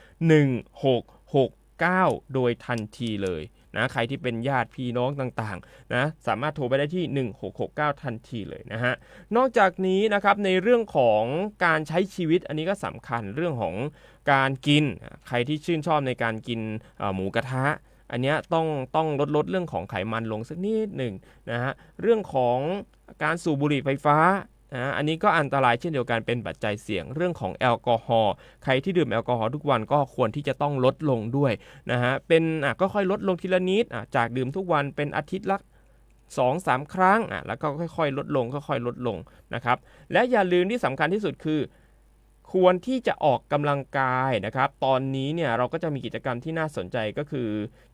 1669โดยทันทีเลยนะใครที่เป็นญาติพี่น้องต่างๆนะสามารถโทรไปได้ที่1669ทันทีเลยนะฮะนอกจากนี้นะครับในเรื่องของการใช้ชีวิตอันนี้ก็สำคัญเรื่องของการกินใครที่ชื่นชอบในการกินหมูกระทะอันนี้ต้องลดเรื่องของไขมันลงสักนิดหนึ่งนะฮะเรื่องของการสูบบุหรี่ไฟฟ้าอันนี้ก็อันตรายเช่นเดียวกันเป็นปัจจัยเสี่ยงเรื่องของแอลกอฮอล์ใครที่ดื่มแอลกอฮอล์ทุกวันก็ควรที่จะต้องลดลงด้วยนะฮะเป็นก็ค่อยลดลงทีละนิดจากดื่มทุกวันเป็นอาทิตย์ละ 2-3 ครั้งแล้วก็ค่อยๆลดลงนะครับและอย่าลืมที่สำคัญที่สุดคือควรที่จะออกกำลังกายนะครับตอนนี้เนี่ยเราก็จะมีกิจกรรมที่น่าสนใจก็คือ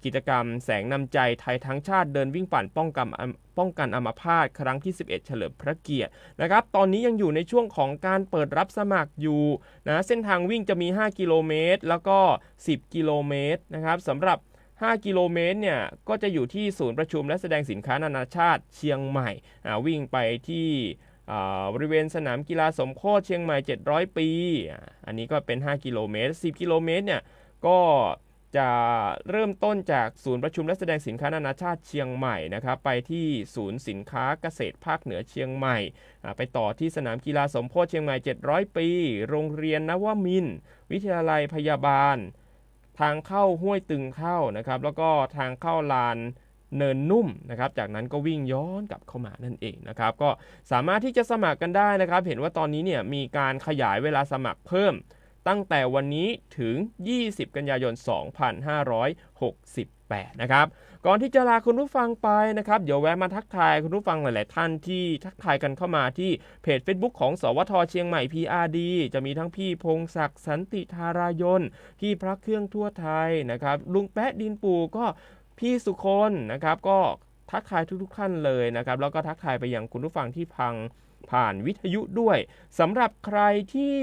กิจกรรมแสงนำใจไทยทั้งชาติเดินวิ่งปั่นป้องกันอัมพาตครั้งที่11เฉลิมพระเกียรตินะครับตอนนี้ยังอยู่ในช่วงของการเปิดรับสมัครอยู่นะเส้นทางวิ่งจะมี5กิโลเมตรแล้วก็10กิโลเมตรนะครับสำหรับ5กิโลเมตรเนี่ยก็จะอยู่ที่ศูนย์ประชุมและแสดงสินค้านานาชาติเชียงใหม่วิ่งไปที่บริเวณสนามกีฬาสมโพธิเชียงใหม่700ปีอันนี้ก็เป็น5กิโลเมตร10กิโลเมตรเนี่ยก็จะเริ่มต้นจากศูนย์ประชุมและแสดงสินค้านานาชาติเชียงใหม่นะครับไปที่ศูนย์สินค้าเกษตรภาคเหนือเชียงใหม่ไปต่อที่สนามกีฬาสมโพธิเชียงใหม่700ปีโรงเรียนนวมินทร์วิทยาลัยพยาบาลทางเข้าห้วยตึงเข้านะครับแล้วก็ทางเข้าลานเนินนุ่มนะครับจากนั้นก็วิ่งย้อนกลับเข้ามานั่นเองนะครับก็สามารถที่จะสมัครกันได้นะครับเห็นว่าตอนนี้เนี่ยมีการขยายเวลาสมัครเพิ่มตั้งแต่วันนี้ถึง20กันยายน2568นะครับก่อนที่จะลาคุณผู้ฟังไปนะครับเดี๋ยวแวะมาทักทายคุณผู้ฟังหลายๆท่านที่ทักทายกันเข้ามาที่เพจ Facebook ของสวทเชียงใหม่ PRD จะมีทั้งพี่พงศักดิ์สันติธารายนพี่พระเครื่องทั่วไทยนะครับลุงแปะดินปูก็พี่สุคนนะครับก็ทักทายทุกท่านเลยนะครับแล้วก็ทักทายไปยังคุณผู้ฟังที่ผ่านวิทยุด้วยสำหรับใครที่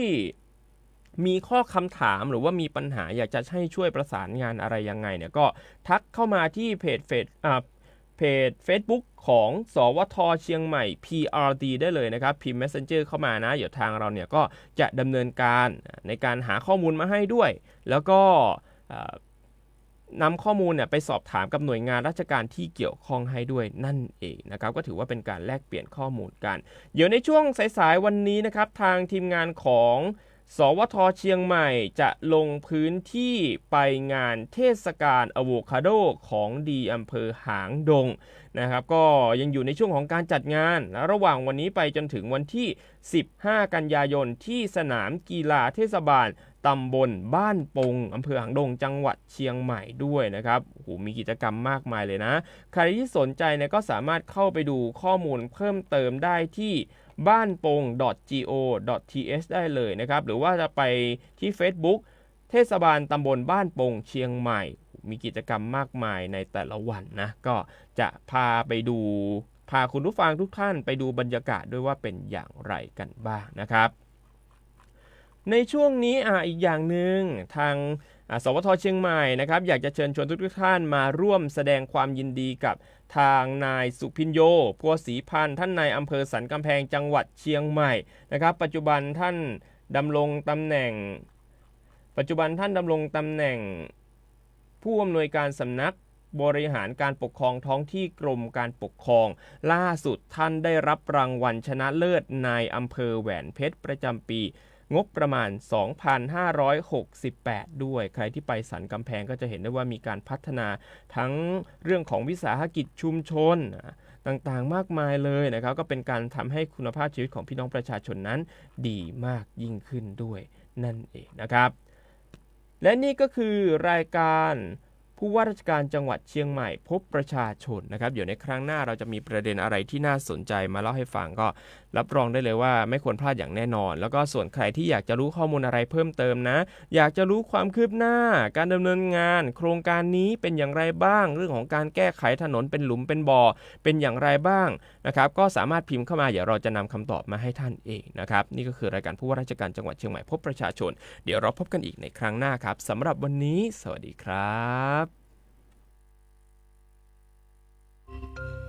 มีข้อคำถามหรือว่ามีปัญหาอยากจะให้ช่วยประสานงานอะไรยังไงเนี่ยก็ทักเข้ามาที่เพจ Facebook ของสวทเชียงใหม่ PRD ได้เลยนะครับพิมพ์ Messenger เข้ามานะเดี๋ยวทางเราเนี่ยก็จะดำเนินการในการหาข้อมูลมาให้ด้วยแล้วก็นำข้อมูลเนี่ยไปสอบถามกับหน่วยงานราชการที่เกี่ยวข้องให้ด้วยนั่นเองนะครับก็ถือว่าเป็นการแลกเปลี่ยนข้อมูลกันเดี๋ยวในช่วงสายๆวันนี้นะครับทางทีมงานของสวทเชียงใหม่จะลงพื้นที่ไปงานเทศกาลอะโวคาโดของดีอำเภอหางดงนะครับก็ยังอยู่ในช่วงของการจัดงานนะระหว่างวันนี้ไปจนถึงวันที่15กันยายนที่สนามกีฬาเทศบาลตำบลบ้านปงอำเภอหางดงจังหวัดเชียงใหม่ด้วยนะครับโอ้โหมีกิจกรรมมากมายเลยนะใครที่สนใจเนี่ยก็สามารถเข้าไปดูข้อมูลเพิ่มเติมได้ที่บ้านปง .go.th ได้เลยนะครับหรือว่าจะไปที่ Facebook เทศบาลตำบลบ้านปงเชียงใหม่มีกิจกรรมมากมายในแต่ละวันนะก็จะพาคุณผู้ฟังทุกท่านไปดูบรรยากาศด้วยว่าเป็นอย่างไรกันบ้างนะครับในช่วงนี้อีกอย่างหนึ่งทางสวทเชียงใหม่นะครับอยากจะเชิญชวนทุกท่านมาร่วมแสดงความยินดีกับทางนายสุพินโยพัวศรีพันธ์ท่านนายอำเภอสันกำแพงจังหวัดเชียงใหม่นะครับปัจจุบันท่านดำรงตำแหน่งผู้อำนวยการสำนักบริหารการปกครองท้องที่กรมการปกครองล่าสุดท่านได้รับรางวัลชนะเลิศนายอำเภอแหวนเพชรประจำปีงบประมาณ 2,568 ด้วยใครที่ไปสันกำแพงก็จะเห็นได้ว่ามีการพัฒนาทั้งเรื่องของวิสาหกิจชุมชนต่างๆมากมายเลยนะครับก็เป็นการทำให้คุณภาพชีวิตของพี่น้องประชาชนนั้นดีมากยิ่งขึ้นด้วยนั่นเองนะครับและนี่ก็คือรายการผู้ว่าราชการจังหวัดเชียงใหม่พบประชาชนนะครับเดี๋ยวในครั้งหน้าเราจะมีประเด็นอะไรที่น่าสนใจมาเล่าให้ฟังก็ รับรองได้เลยว่าไม่ควรพลาดอย่างแน่นอนแล้วก็ส่วนใครที่อยากจะรู้ข้อมูลอะไรเพิ่มเติมนะอยากจะรู้ความคืบหน้าการดำเนินงานโครงการนี้เป็นอย่างไรบ้างเรื่องของการแก้ไขถนนเป็นหลุมเป็นบ่อเป็นอย่างไรบ้างนะครับก็สามารถพิมพ์เข้ามาเดี๋ยวเราจะนำคำตอบมาให้ท่านเองนะครับนี่ก็คือรายการผู้ว่าราชการจังหวัดเชียงใหม่พบประชาชนเดี๋ยวเราพบกันอีกในครั้งหน้าครับสำหรับวันนี้สวัสดีครับ